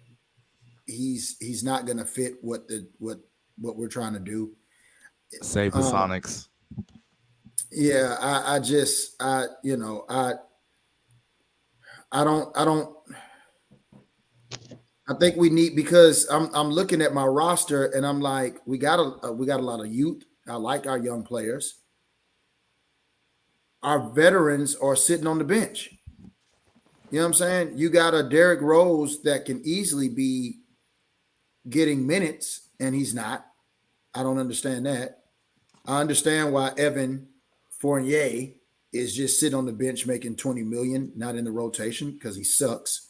he's not going to fit what we're trying to do. Save the Sonics. Yeah, I think we need, because I'm looking at my roster and I'm like, we got a lot of youth. I like our young players. Our veterans are sitting on the bench. You know what I'm saying? You got a Derrick Rose that can easily be getting minutes, and he's not. I don't understand that. I understand why Evan Fournier is just sitting on the bench making $20 million, not in the rotation, because he sucks.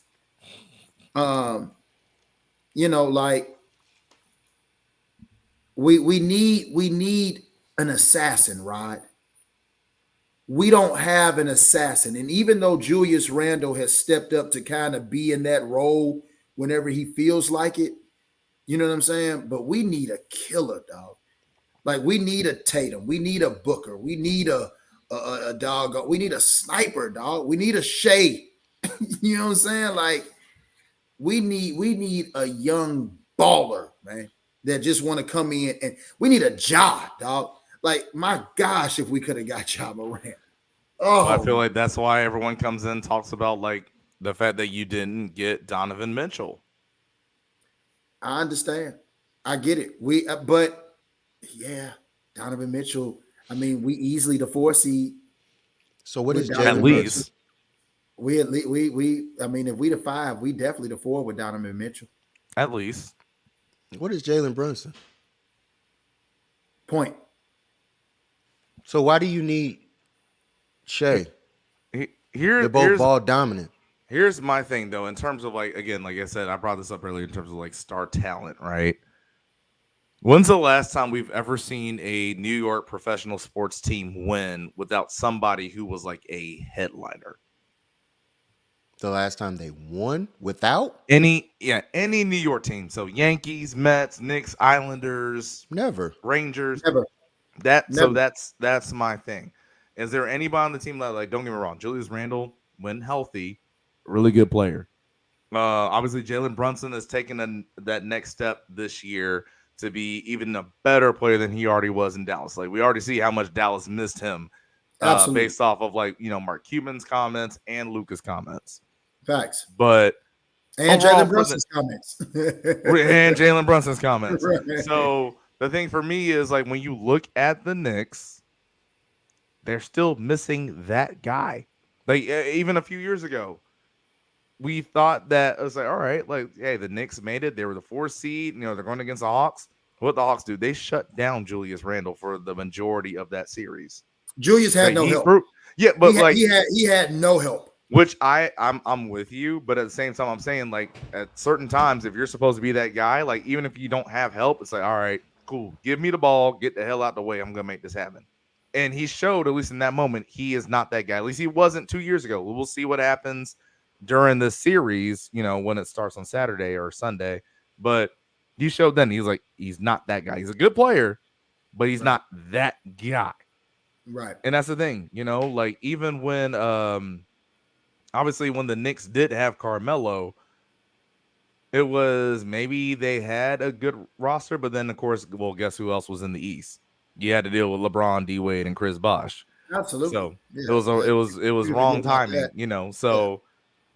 Like we need an assassin, Rod. We don't have an assassin. And even though Julius Randle has stepped up to kind of be in that role whenever he feels like it, you know what I'm saying? But we need a killer, dog. Like we need a Tatum. We need a Booker. We need a dog. We need a sniper, dog. We need a Shea. You know what I'm saying? Like we need a young baller, man, that just want to come in, and we need a Ja, dog. Like, my gosh, if we could have got Ja Morant. Oh, I feel like that's why everyone comes in and talks about like the fact that you didn't get Donovan Mitchell. I understand. I get it. But yeah, Donovan Mitchell. I mean, we easily the 4 seed. So what is at least? We at least we. I mean, if we the 5, we definitely the 4 with Donovan Mitchell. At least. What is Jalen Brunson? Point. So why do you need Shea? They're both ball dominant. Here's my thing, though, in terms of like, again, like I said, I brought this up earlier in terms of like star talent, right? When's the last time we've ever seen a New York professional sports team win without somebody who was like a headliner? The last time they won without any New York team. So Yankees, Mets, Knicks, Islanders, never, Rangers. Never. So that's my thing. Is there anybody on the team that, like, don't get me wrong, Julius Randle, when healthy, really good player. Obviously Jalen Brunson has taken that next step this year to be even a better player than he already was in Dallas. Like, we already see how much Dallas missed him based off of, like, Mark Cuban's comments and Luka's comments. Facts. But and Jalen Brunson's comments. And Jalen Brunson's comments. Right. So the thing for me is, like, when you look at the Knicks, they're still missing that guy. Like, even a few years ago, we thought that it was like, all right, like, hey, the Knicks made it. They were the 4th seed. They're going against the Hawks. What the Hawks do? They shut down Julius Randle for the majority of that series. Julius had no help. He had no help. Which I'm with you, but at the same time, I'm saying, like, at certain times, if you're supposed to be that guy, like, even if you don't have help, it's like, all right, cool, give me the ball, get the hell out the way, I'm gonna make this happen. And he showed, at least in that moment, he is not that guy. At least he wasn't 2 years ago. We'll see what happens during the series, when it starts on Saturday or Sunday. But he showed then he's not that guy. He's a good player, but he's not that guy. Right. And that's the thing, like, even when obviously, when the Knicks did have Carmelo, it was maybe they had a good roster, but then, of course, well, guess who else was in the East? You had to deal with LeBron, D Wade, and Chris Bosh. Absolutely. So it was wrong timing, So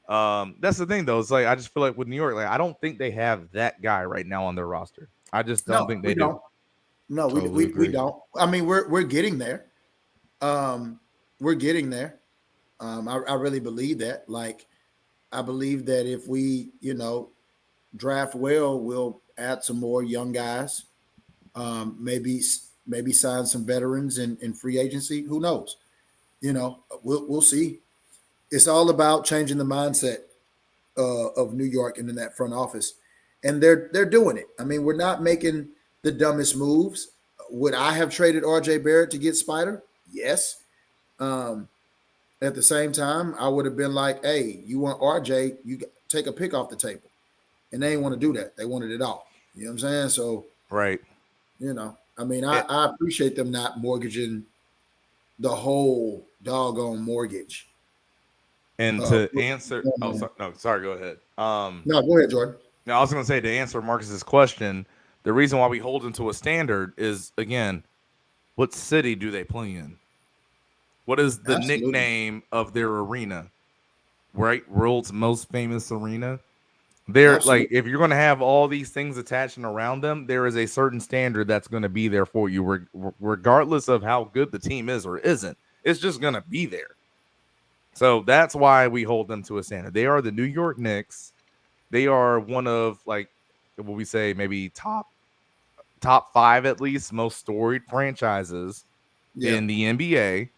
that's the thing, though. It's like, I just feel like with New York, like, I don't think they have that guy right now on their roster. I just don't think they do. No, totally we don't. I mean, we're getting there. We're getting there. I really believe that. Like, I believe that if we, draft well, we'll add some more young guys. Maybe sign some veterans in free agency. Who knows? We'll see. It's all about changing the mindset of New York and in that front office, and they're doing it. I mean, we're not making the dumbest moves. Would I have traded RJ Barrett to get Spider? Yes. At the same time, I would have been like, hey, you want RJ, you take a pick off the table. And they didn't want to do that. They wanted it all. You know what I'm saying? So, right. I mean, I appreciate them not mortgaging the whole doggone mortgage. And to answer, sorry, go ahead. No, go ahead, Jordan. Now, I was going to say, to answer Marcus's question, the reason why we hold them to a standard is, again, what city do they play in? What is the nickname of their arena? Right? World's most famous arena. They're like, if you're going to have all these things attached and around them, there is a certain standard that's going to be there for you, regardless of how good the team is or isn't. It's just going to be there. So that's why we hold them to a standard. They are the New York Knicks. They are one of, like, what we say, maybe top 5 at least, most storied franchises in the NBA.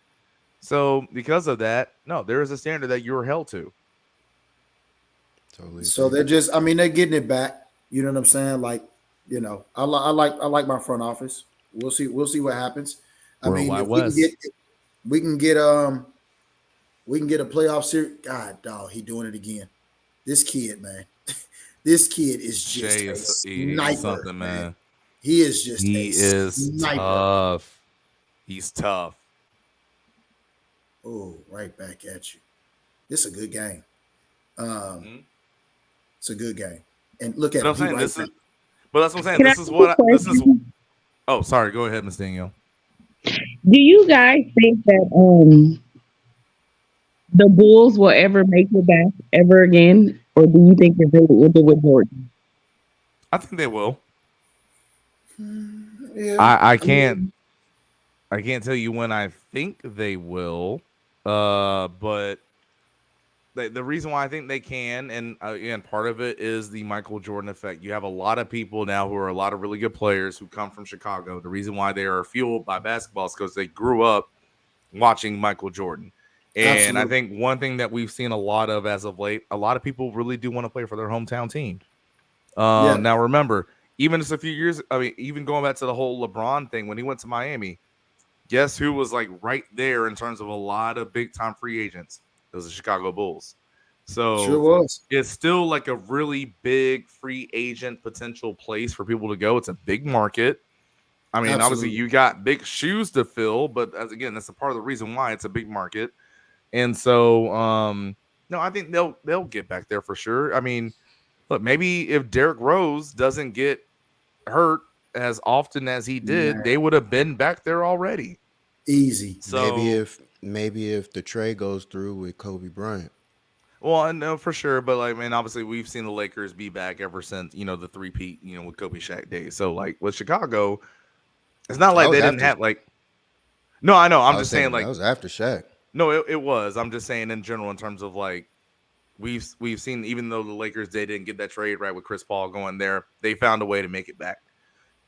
So because of that, no, there is a standard that you're held to. Totally. So they're just, I mean, they're getting it back. You know what I'm saying? Like, I like my front office. We'll see what happens. I mean, if we can get a playoff series. God, dog, he doing it again. This kid, man. This kid is just a sniper, man. He is just a sniper. Tough. He's tough. Oh, right back at you. This is a good game. It's a good game. And look at but him. But that's what I'm saying. This is. Oh, sorry. Go ahead, Ms. Danielle. Do you guys think that the Bulls will ever make it back ever again, or do you think that they will do with Jordan? I think they will. Yeah, I can't tell you when I think they will, but the reason why I think they can, and again, part of it is the Michael Jordan effect. You have a lot of people now who are a lot of really good players who come from Chicago. The reason why they are fueled by basketball is because they grew up watching Michael Jordan. And I think one thing that we've seen a lot of as of late, a lot of people really do want to play for their hometown team. Now, remember, even just a few years, I mean, even going back to the whole LeBron thing when he went to Miami, guess who was like right there in terms of a lot of big time free agents? It was the Chicago Bulls. So Sure was. it's still like a really big free agent potential place for people to go. It's a big market. I mean, obviously you got big shoes to fill, but again, that's a part of the reason why it's a big market. And so, no, I think they'll get back there for sure. I mean, look, maybe if Derrick Rose doesn't get hurt as often as he did, they would have been back there already. Easy. So maybe if the trade goes through with Kobe Bryant. Well, I know for sure, but like, man, obviously we've seen the Lakers be back ever since, the three-peat, with Kobe Shaq days. So like with Chicago, it's not like they didn't have like. No, I know. I'm just saying like that was after Shaq. No, it was. I'm just saying in general in terms of like we've seen, even though the Lakers they didn't get that trade right with Chris Paul going there, they found a way to make it back.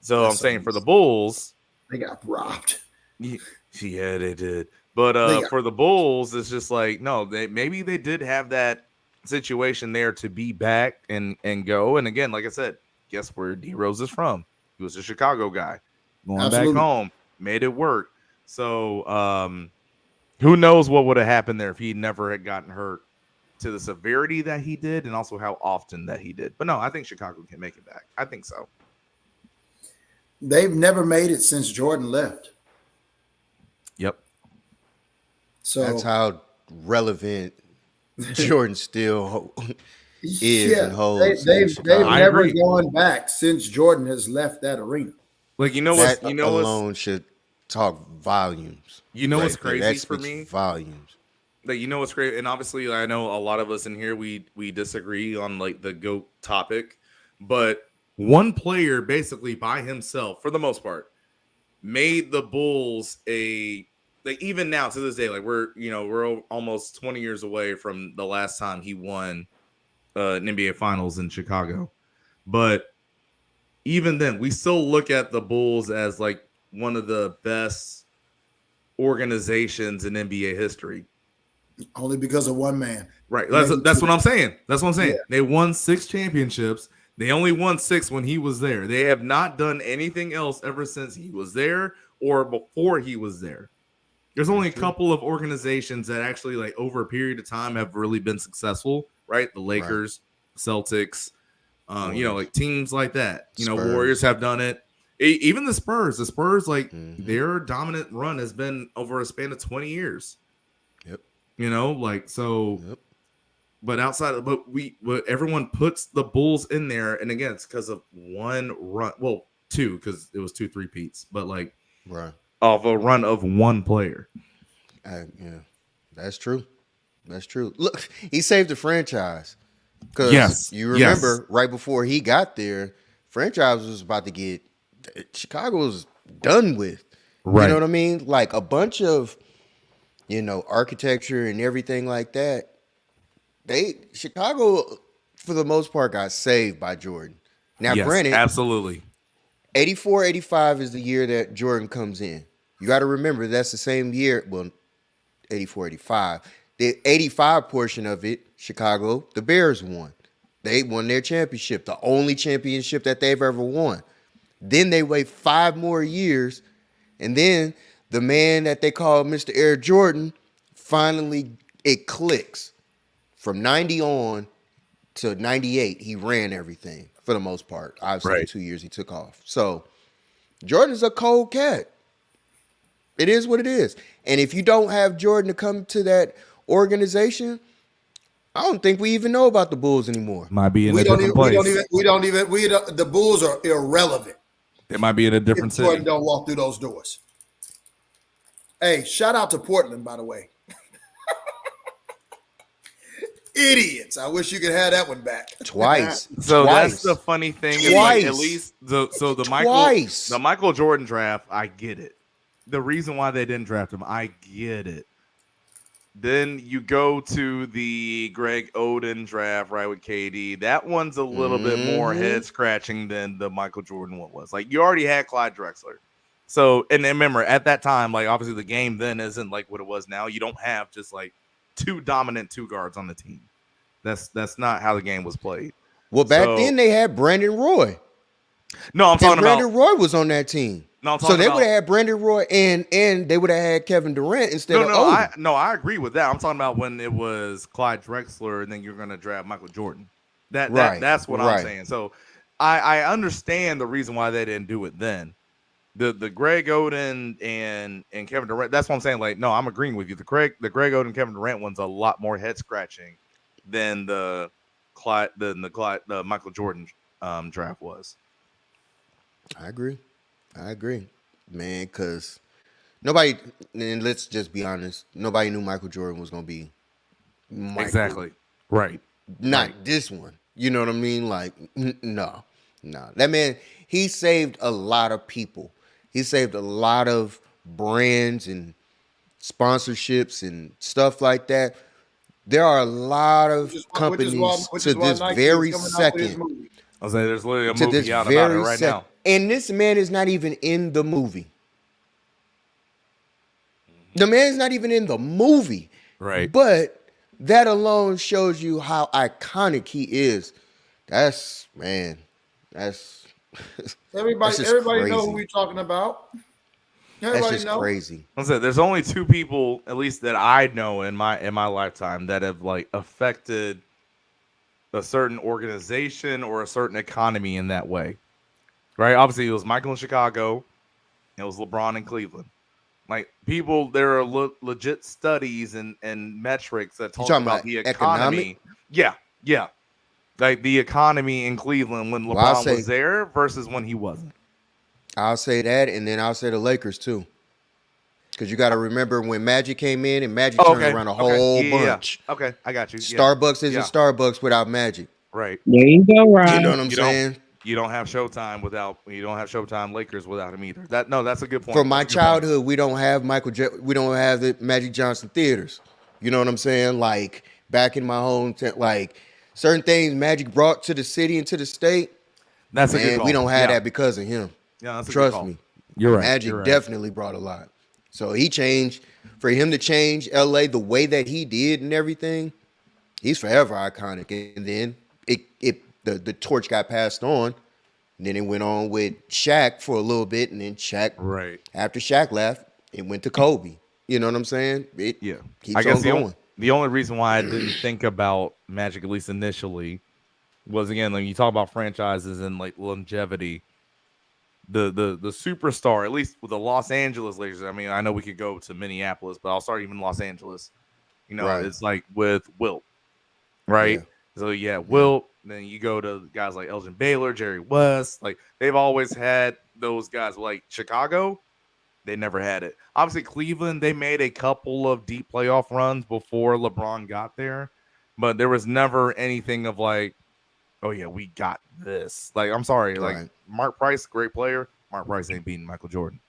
So I'm saying for the Bulls, they got robbed. Yeah, they did. But for the Bulls, it's just like, no, maybe they did have that situation there to be back and go. And again, like I said, guess where D Rose is from? He was a Chicago guy. Going back home, made it work. So who knows what would have happened there if he never had gotten hurt to the severity that he did and also how often that he did. But no, I think Chicago can make it back. I think so. They've never made it since Jordan left. Yep. So that's how relevant Jordan still is and holds. They've never gone back since Jordan has left that arena. Like that alone should talk volumes. What's crazy for me? Volumes. Like what's great, and obviously I know a lot of us in here we disagree on like the GOAT topic, but one player basically by himself, for the most part, made the Bulls even now to this day, like we're almost 20 years away from the last time he won an NBA Finals in Chicago. But even then, we still look at the Bulls as like one of the best organizations in NBA history. Only because of one man. Right. That's what I'm saying. Yeah. They won 6 championships. They only won 6 when he was there. They have not done anything else ever since he was there or before he was there. There's only a couple of organizations that actually, like, over a period of time have really been successful, right? The Lakers, Celtics, like teams like that. Spurs. Warriors have done it. Even the Spurs. The Spurs, like, their dominant run has been over a span of 20 years. Yep. Yep. But outside of, but everyone puts the Bulls in there, and again, it's because of one run. Well, 2, because it was 2 3-peats, but like, right. Of a run of one player. Yeah, that's true. That's true. Look, he saved the franchise. Because you remember right before he got there, franchise was about to get Chicago was done with. Right. You know what I mean? Like a bunch of, architecture and everything like that. Chicago, for the most part, got saved by Jordan. Now, granted, absolutely. 84, 85 is the year that Jordan comes in. You got to remember that's the same year. Well, 84, 85. The 85 portion of it, Chicago, the Bears won. They won their championship, the only championship that they've ever won. Then they wait 5 more years, and then the man that they call Mr. Air Jordan, finally it clicks. From 90 on to 98, he ran everything for the most part. Obviously, the 2 years he took off. So Jordan's a cold cat. It is what it is. And if you don't have Jordan to come to that organization, I don't think we even know about the Bulls anymore. Might be in a different place. The Bulls are irrelevant. They might be in a different city. Jordan don't walk through those doors. Hey, shout out to Portland, by the way. Idiots. I wish you could have that one back. Twice. So that's the funny thing. Is like, at least the Michael Jordan draft, I get it. The reason why they didn't draft him, I get it. Then you go to the Greg Oden draft, right, with KD. That one's a little bit more head scratching than the Michael Jordan one was. Like, you already had Clyde Drexler. So, and then remember, at that time, like, obviously the game then isn't like what it was now. You don't have just like 2 dominant 2 guards on the team. That's not how the game was played. Well, back then they had Brandon Roy. No, I'm talking and Brandon about Roy was on that team. No, I'm so talking they about, would have had Brandon Roy and they would have had Kevin Durant instead of Odom. I agree with that. I'm talking about when it was Clyde Drexler and then you're going to draft Michael Jordan. That's what I'm saying. So I understand the reason why they didn't do it then. The Greg Oden and Kevin Durant. That's what I'm saying. Like, no, I'm agreeing with you. The Greg Oden Kevin Durant one's a lot more head scratching than the Michael Jordan draft was. I agree, man. Because nobody, and let's just be honest, nobody knew Michael Jordan was gonna be exactly right. Not this one. You know what I mean? Like, no. That man, he saved a lot of people. He saved a lot of brands and sponsorships and stuff like that. There are a lot of companies to this very second. I was saying there's literally a movie out about it right now. And this man is not even in the movie. The man's not even in the movie. Right. But that alone shows you how iconic he is. Everybody know who we're talking about. That's just crazy. I said there's only two people, at least that I know in my lifetime, that have like affected a certain organization or a certain economy in that way. Right? Obviously, it was Michael in Chicago. It was LeBron in Cleveland. Like people, there are legit studies and metrics that talk about the economy. Economic? Yeah. Like the economy in Cleveland when LeBron was there versus when he wasn't. I'll say that, and then I'll say the Lakers too. Because you got to remember when Magic came in, and Magic turned around a whole bunch. Yeah. Okay, I got you. Starbucks isn't Starbucks without Magic. Right. There you go, Ryan. You know what I'm saying? You don't have Showtime Lakers without him either. That's a good point. From my childhood, we don't have we don't have the Magic Johnson theaters. You know what I'm saying? Like back in my hometown, like certain things Magic brought to the city and to the state. That's a good call. We don't have that because of him. Yeah, that's a Trust good call. me. You're right. Magic definitely brought a lot. So he changed. For him to change LA the way that he did and everything, he's forever iconic. And then the torch got passed on. And then it went on with Shaq for a little bit, and then Shaq. Right. After Shaq left, it went to Kobe. You know what I'm saying? Keeps I guess on going. The only reason why I didn't think about Magic, at least initially, was again when you talk about franchises and like longevity. The superstar, at least with the Los Angeles Lakers. I mean, I know we could go to Minneapolis, but I'll start even Los Angeles. You know, It's like with Wilt, right? Yeah. So Wilt. Then you go to guys like Elgin Baylor, Jerry West. Like they've always had those guys. Like Chicago, they never had it. Obviously, Cleveland, they made a couple of deep playoff runs before LeBron got there, but there was never anything of like, oh yeah, we got this. Like, I'm sorry, like Mark Price, great player. Mark Price ain't beating Michael Jordan.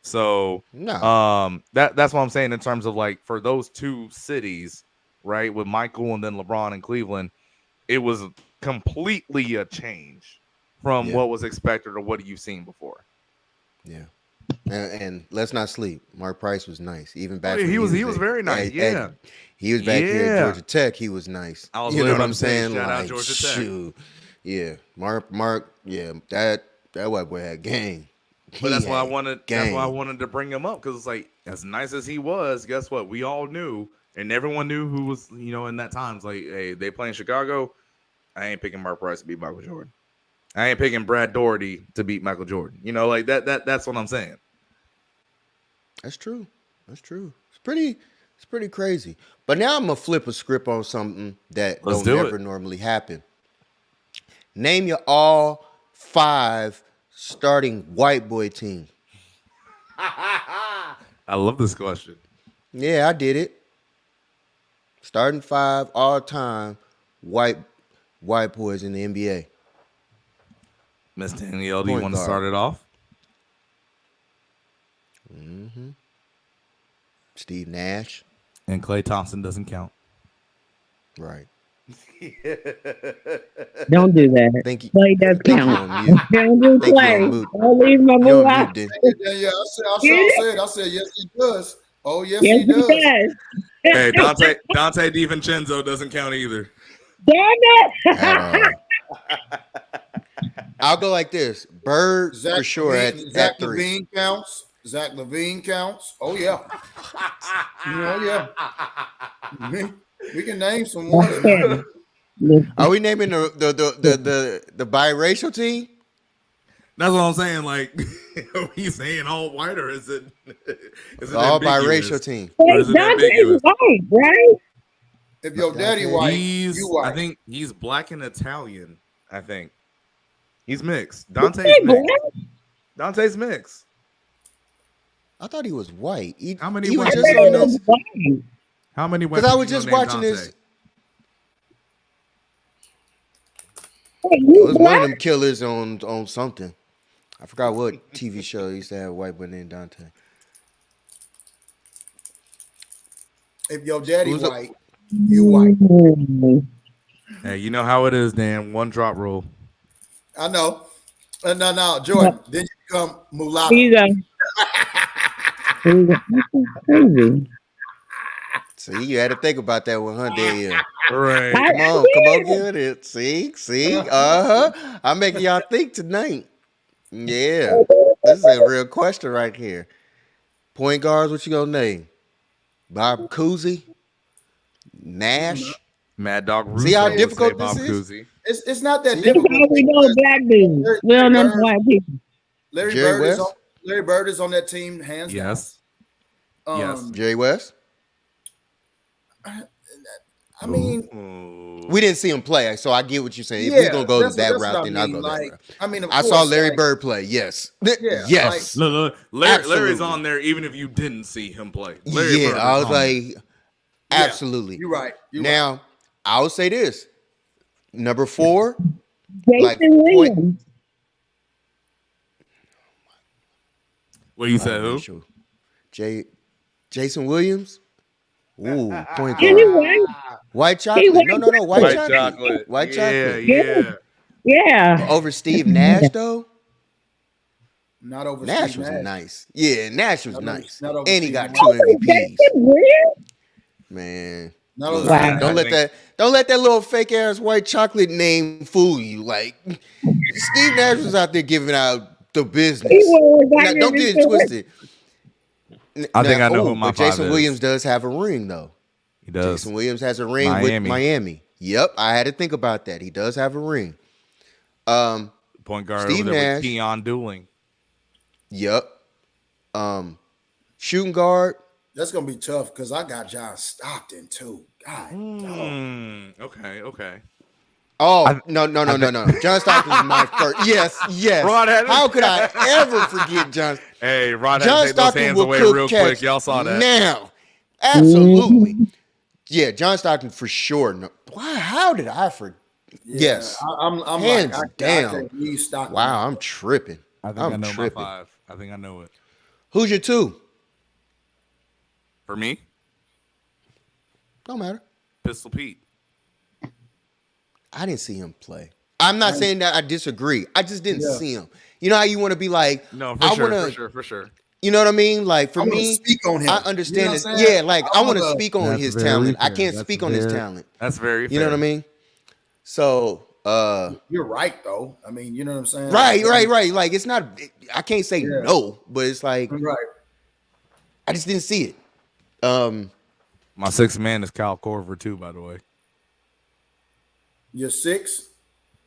So that's what I'm saying in terms of like for those two cities, right, with Michael and then LeBron in Cleveland, it was completely a change from what was expected or what you've seen before. Yeah. And let's not sleep. Mark Price was nice. Even back he was very nice. He was back here at Georgia Tech. He was nice. You know what I'm saying? Shout out Georgia Tech. Shoot. Yeah. Mark, that white boy had game. But that's why I wanted to bring him up, because it's like as nice as he was, guess what? We all knew, and everyone knew who was, in that time. It's like, hey, they play in Chicago. I ain't picking Mark Price to beat Michael Jordan. I ain't picking Brad Daugherty to beat Michael Jordan. Like that's what I'm saying. That's true. It's pretty crazy. But now I'm gonna flip a script on something that don't never normally happen. Name your all 5 starting white boy team. I love this question. Yeah, I did it. Starting 5 all time white boys in the NBA. Miss Danielle, do you want to start it off? Mm-hmm. Steve Nash. And Klay Thompson doesn't count. Right. Don't do that. Klay does count. Don't do Klay. Don't leave my move out. I said yes, he does. Oh, yes, he does. Hey, Dante DiVincenzo doesn't count either. Damn it! I'll go like this. Bird for sure Zach at 3. Levine counts. Zach Levine counts. Oh yeah. Oh yeah. We can name some ones. Are we naming the biracial team? That's what I'm saying. Like, are we saying all white or is it all biracial team? Wait, Dante's white, right? If your daddy white, you white. I think he's black and Italian. I think he's mixed. Dante's mixed. I thought he was white. How many? He was white just on this. How many? Because I was just watching this. It was one of them killers on something. I forgot what TV show used to have a white boy named Dante. If your daddy white, you white. Hey, you know how it is, Dan. One drop rule. I know. No, Jordan. Then you become mulatto. Here you go. See, you had to think about that one, huh, Daniel? Right. Come on, get it. See. I'm making y'all think tonight. Yeah, this is a real question right here. Point guards, what you gonna name? Bob Cousy, Nash, Mad Dog Russo. See how difficult this Bob is? Cousy. It's not that That's difficult. how we know black dudes. We don't know white people. Larry Jerry Bird is on that team, hands down. Yes. Jerry West. I mean, we didn't see him play, so I get what you're saying. If we're gonna go that route, then I'll go that route. I mean, I saw Larry Bird play. Yes, yes. Look, Larry's on there, even if you didn't see him play. Larry Bird I was on like, absolutely. You're right. Now, I will say this: number 4, Jason Williams. What you said? Who? Jason Williams. Ooh, point guard. Anyway, White chocolate. No. White chocolate. White chocolate. Yeah. Over Steve Nash though. Not over Nash Steve was Nash. nice. Yeah, Nash was nice. not over And he Steve got Nash. 2 MVPs. Man. Not over Look, Steve don't let that little fake ass white chocolate name fool you. Like Steve Nash was out there giving out the business. Now, don't get it twisted. I think I know who my but Jason 5 is. Williams does have a ring though. He does. Jason Williams has a ring with Miami. Yep, I had to think about that. He does have a ring. Point guard Steve over there Nash. with Keon Dooling. Yep. Shooting guard. That's gonna be tough because I got John Stockton too. God. Okay. Oh, no. John Stockton is my first. Yes. Rod had How could I ever forget John? Hey, Rod John had to take those Stockton hands will away cook real catch quick. Y'all saw that. Now. Absolutely. Yeah, John Stockton for sure. No, why? How did I forget? Yes. I'm hands like, I down. can't leave Stockton. Wow, I'm tripping. I think I'm I know tripping. my 5. I think I know it. Who's your 2? For me, Don't matter. Pistol Pete. I didn't see him play. I'm not saying that I disagree. I just didn't see him. You know how you want to be like, No, I for wanna, sure. You know what I mean? Like for I wanna me, speak on him. I understand You know it. what I'm saying? Yeah, like I want to wanna- speak on his talent. I can't speak on his talent. That's very fair. You know what I mean? So, You're right though. I mean, you know what I'm saying? right. Like it's not. I can't say no, but it's like Right. I just didn't see it. My 6th man is Kyle Korver too, by the way. You're 6.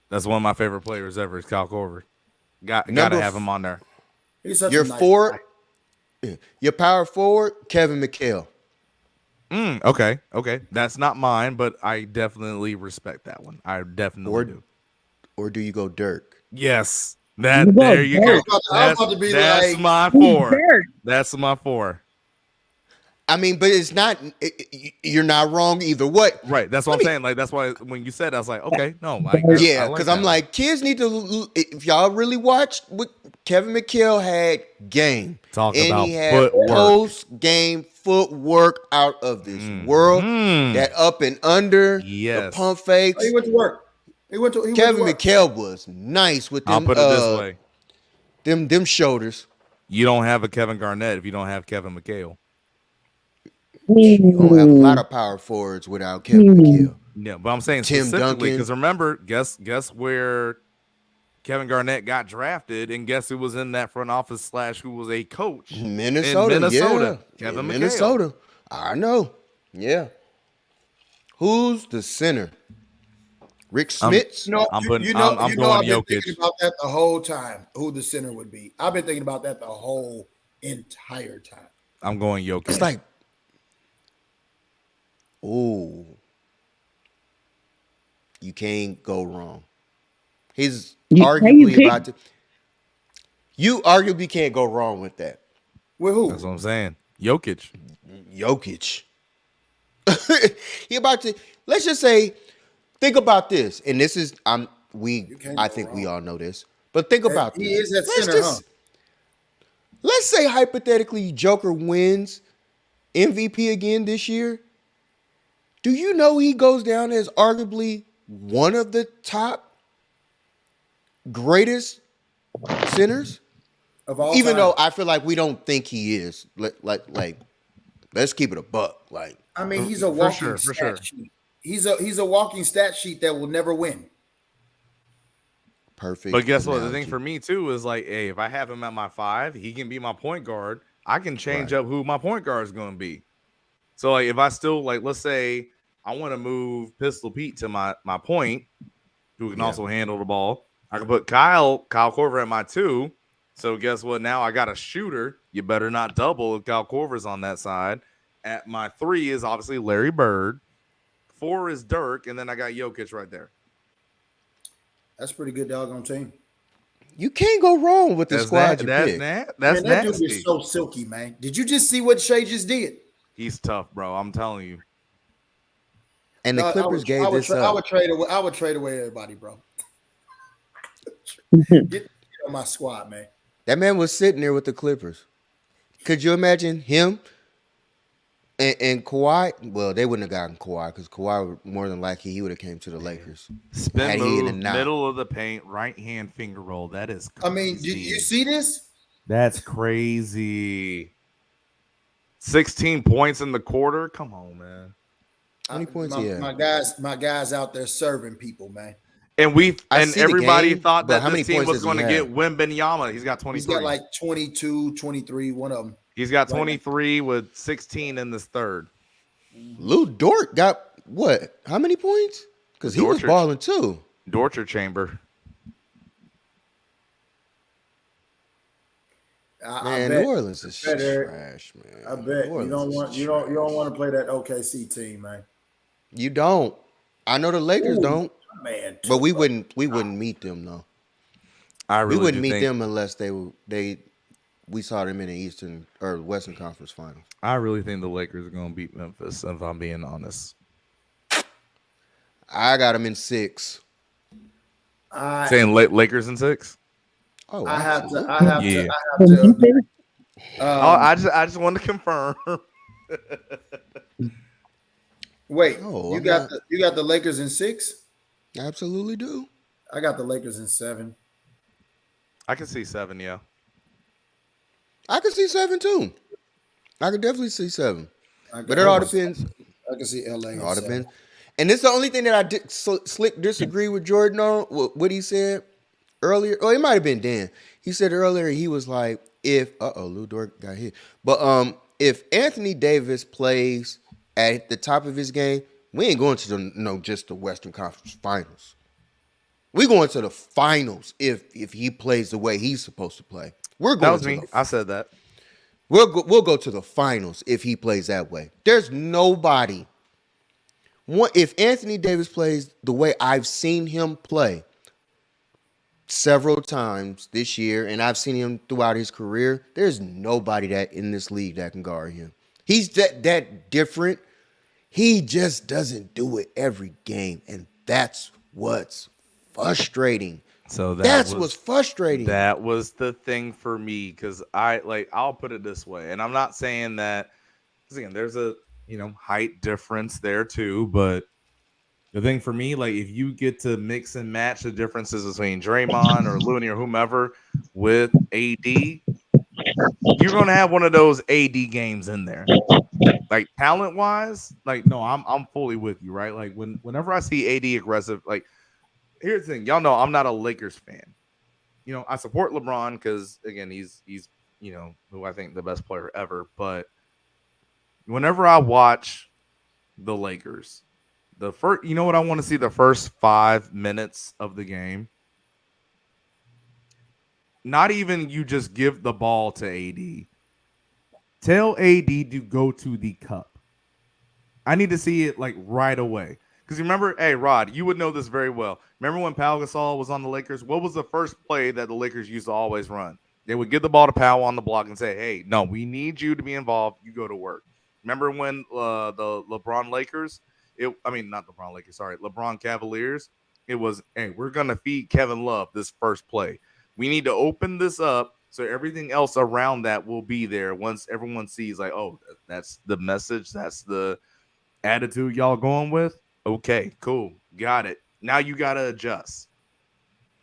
That's one of my favorite players ever. Is Kyle Korver. Gotta have him on there. He's such Your a nice 4, guy. your power forward, Kevin McHale. Okay. That's not mine, but I definitely respect that one. I definitely do. Or do you go Dirk? Yes. There you go. I was about to be That's like, my 4. That's my 4. I mean, but it's not. You're not wrong either way. Right. That's what I'm saying. Like that's why when you said, I was like, okay, no, like yeah, because I'm like, kids need to. If y'all really watched what Kevin McHale had game, Talk and about he had footwork. post game footwork out of this world. That up and under, the pump fakes. He went to work. Kevin McHale was nice with them. I'll put it this way: them shoulders. You don't have a Kevin Garnett if you don't have Kevin McHale. You don't have a lot of power forwards without Kevin McHale. Yeah, but I'm saying Tim specifically Duncan. because remember, guess where Kevin Garnett got drafted, and guess who was in that front office / who was a coach Minnesota, in Minnesota? yeah. Kevin McHale. Minnesota. I know. Yeah. Who's the center? Rick Smits? I'm going going Jokic. Thinking about that the whole time. Who the center would be? I've been thinking about that the whole entire time. I'm going Jokic. It's like, oh, you can't go wrong. He's arguably about to. You arguably can't go wrong with that. With who? That's what I'm saying. Jokic. He about to. Let's just say, think about this, and this is I think we all know this, but think about this. He is at center, Let's say hypothetically, Joker wins MVP again this year. Do you know he goes down as arguably one of the top greatest centers of all even time. Though I feel like we don't think he is. Like let's keep it a buck. Like, I mean, he's a walking stat sheet. He's a walking stat sheet that will never win. Perfect. But guess what? The thing for me too is like, hey, if I have him at my 5, he can be my point guard. I can change up who my point guard is going to be. So like, if I still like, let's say I want to move Pistol Pete to my point, who can also handle the ball. I can put Kyle Korver at my 2. So guess what? Now I got a shooter. You better not double if Kyle Korver's on that side. At my 3 is obviously Larry Bird. 4 is Dirk, and then I got Jokic right there. That's a pretty good doggone team. You can't go wrong with the squad you pick. That's man, that nasty. dude is so silky, man. Did you just see what Shea just did? He's tough, bro. I'm telling you. And the Clippers gave this up. I would trade away everybody, bro. Get on my squad, man. That man was sitting there with the Clippers. Could you imagine him and Kawhi? Well, they wouldn't have gotten Kawhi because Kawhi, more than likely, he would have came to the Lakers. Spin move, middle of the paint, right hand finger roll. That is crazy. I mean, did you see this? That's crazy. 16 points in the quarter. Come on, man. How many points? My guys out there serving people, man. And everybody thought that this team was going to get Wembanyama. He's got 23. He's got like 22, 23, one of them. He's got 23 with 16 in this third. Lou Dort got what? How many points? Because he was balling too. Dorcher chamber. New Orleans is trash, man. I bet you don't want to play that OKC team, man. You don't. I know the Lakers don't. Man, but we wouldn't meet them though. We wouldn't meet them unless we saw them in the Eastern or Western Conference Finals. I really think the Lakers are going to beat Memphis, if I'm being honest. I got them in 6. Saying Lakers in 6? Oh, I have to. I just wanted to confirm. Wait, you got the Lakers in 6? I absolutely do. I got the Lakers in 7. I can see 7, yeah. I can see 7 too. I can definitely see 7. But it all depends. I can see LA. It all depends. And it's the only thing that I did slick disagree with Jordan on what he said earlier. Oh, it might have been Dan. He said earlier he was like, if Lou Dort got hit. But if Anthony Davis plays at the top of his game, we ain't going to just the Western Conference Finals. We're going to the finals if he plays the way he's supposed to play. We're going. That was me. I said that. We'll go to the finals if he plays that way. There's nobody. If Anthony Davis plays the way I've seen him play several times this year, and I've seen him throughout his career, there's nobody that in this league that can guard him. He's that different. He just doesn't do it every game, and that's what's frustrating. So that's what's frustrating. That was the thing for me because I'll put it this way, and I'm not saying that because again, there's a height difference there too, but the thing for me, like if you get to mix and match the differences between Draymond or Looney or whomever with AD, you're gonna have one of those AD games in there. Like talent wise, like no, I'm fully with you, right? Like whenever I see AD aggressive, like here's the thing, y'all know I'm not a Lakers fan, you know, I support LeBron because again, he's you know, who I think the best player ever. But whenever I watch the Lakers, the first, you know what I want to see the first 5 minutes of the game. Not even you just give the ball to AD. Tell AD to go to the cup. I need to see it like right away. Because remember, hey, Rod, you would know this very well. Remember when Pau Gasol was on the Lakers? What was the first play that the Lakers used to always run? They would give the ball to Pau on the block and say, hey, no, we need you to be involved. You go to work. Remember when the LeBron Lakers, not LeBron Lakers, sorry, LeBron Cavaliers, it was, hey, we're going to feed Kevin Love this first play. We need to open this up so everything else around that will be there once everyone sees, like, oh, that's the message, that's the attitude y'all going with. Okay, cool. Got it. Now you got to adjust.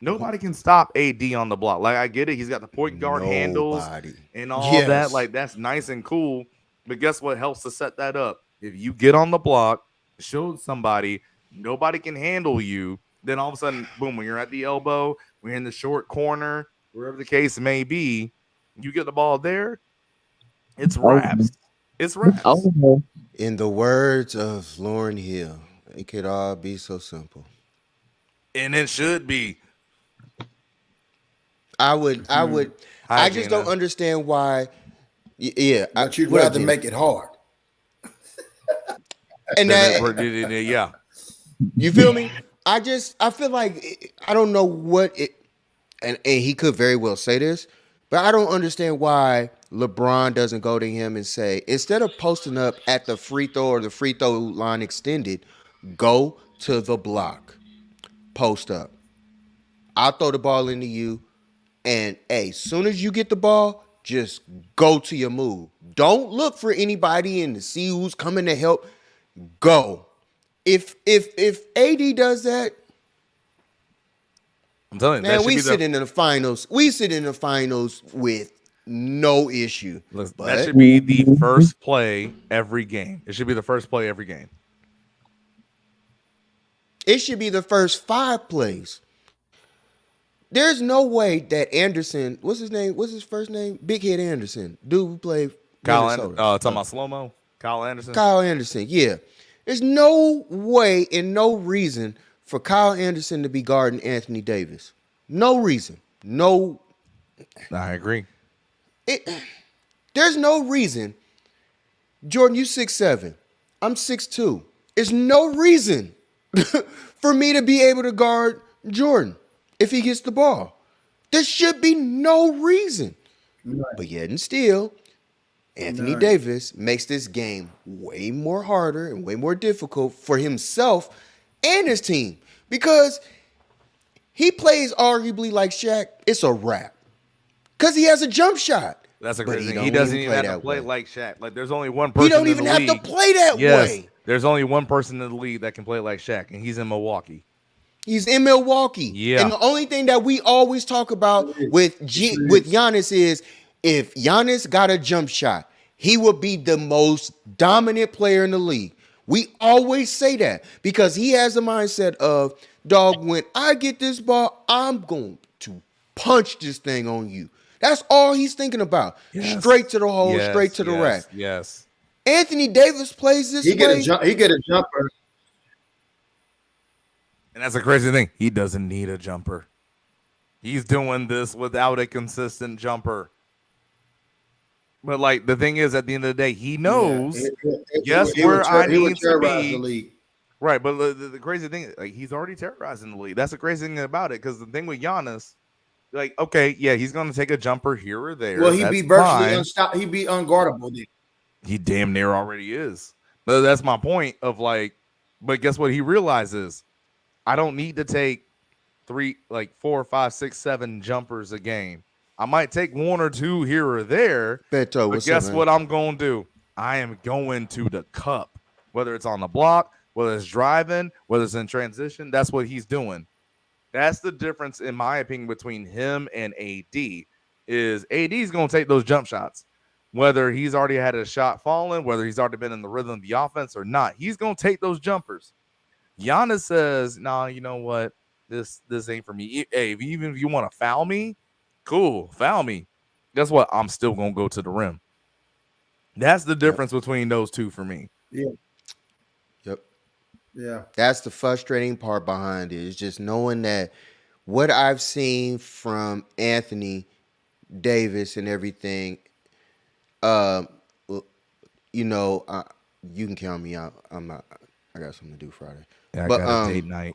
Nobody can stop AD on the block. Like, I get it. He's got the point guard handles and all that. Like, that's nice and cool. But guess what helps to set that up? If you get on the block, show somebody, nobody can handle you, then all of a sudden, boom, when you're at the elbow, we're in the short corner, wherever the case may be, you get the ball there, it's wraps. It's wraps. In the words of Lauren Hill, it could all be so simple. And it should be. I just don't understand why. Yeah. But you'd rather make it hard. And yeah. You feel me? I feel like, I don't know what it, and he could very well say this, but I don't understand why LeBron doesn't go to him and say, instead of posting up at the free throw or the free throw line extended, go to the block, post up. I'll throw the ball into you, and hey, soon as you get the ball, just go to your move. Don't look for anybody and to see who's coming to help. Go. If AD does that, I'm telling you, man, we sit in the finals. We sit in the finals with no issue. That should be the first play every game. It should be the first play every game. It should be the first 5 plays. There's no way that Anderson, what's his name? What's his first name? Big Head Anderson. Dude who played Talking about slow-mo? Kyle Anderson? Kyle Anderson, yeah. There's no way and no reason for Kyle Anderson to be guarding Anthony Davis. No reason. No. I agree. There's no reason. Jordan, you 6'7". I'm 6'2". There's no reason for me to be able to guard Jordan if he gets the ball. There should be no reason. Right. But yet and still, Anthony Davis makes this game way more harder and way more difficult for himself and his team because he plays arguably like Shaq. It's a wrap because he has a jump shot. That's a crazy thing. He doesn't even have to play like Shaq. Like, there's only one person. He don't even have to play that way. There's only one person in the league that can play like Shaq, and he's in Milwaukee. He's in Milwaukee. Yeah. And the only thing that we always talk about with Giannis is if Giannis got a jump shot, he would be the most dominant player in the league. We always say that because he has a mindset of, dog, when I get this ball, I'm going to punch this thing on you. That's all he's thinking about. Yes. Straight to the hole, straight to the rack. Yes. Anthony Davis plays this way. He get a jumper. And that's a crazy thing. He doesn't need a jumper. He's doing this without a consistent jumper. But, like, the thing is, at the end of the day, he knows, where I need to be. Right, but the crazy thing, like, he's already terrorizing the league. That's the crazy thing about it, because the thing with Giannis, like, okay, yeah, he's going to take a jumper here or there. Well, he'd be virtually unstoppable. He'd be unguardable then. He damn near already is. But that's my point of, like, but guess what he realizes? I don't need to take 4, 5, 6, 7 jumpers a game. I might take 1 or 2 here or there. Beto, but guess what I'm going to do? I am going to the cup. Whether it's on the block, whether it's driving, whether it's in transition, that's what he's doing. That's the difference, in my opinion, between him and AD. Is AD's going to take those jump shots. Whether he's already had a shot falling, whether he's already been in the rhythm of the offense or not, he's going to take those jumpers. Giannis says, nah, you know what? this ain't for me. Hey, even if you want to foul me, cool, foul me. Guess what? I'm still gonna go to the rim. That's the difference between those two for me. Yeah. Yep. Yeah. That's the frustrating part behind it. Is just knowing that what I've seen from Anthony Davis and everything. You know, you can count me out. I'm not. I got something to do Friday. Yeah, I got a date night.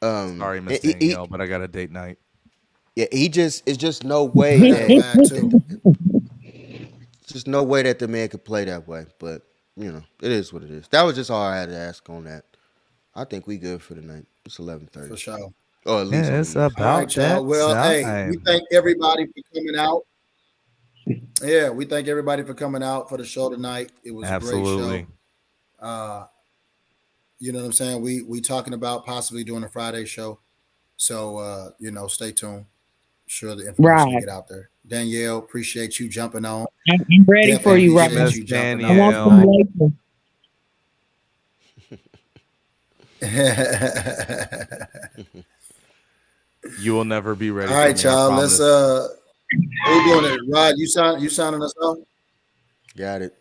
Sorry, Miss Danielle, but I got a date night. Yeah, it's just no way just no way that the man could play that way. But you know, it is what it is. That was just all I had to ask on that. I think we good for the night. It's 11:30 For sure. Or at least it's All about right, y'all. that Well, hey, time. we thank everybody for coming out. Yeah, we thank everybody for coming out for the show tonight. It was a great show. You know what I'm saying? We talking about possibly doing a Friday show. So you know, stay tuned. Sure the information will get out there. Danielle, appreciate you jumping on. I'm ready for you, Rob. Miss I Danielle. want some later. You will never be ready. All right, for me, y'all. Let's who doing it? Rod, you signing us off? Got it.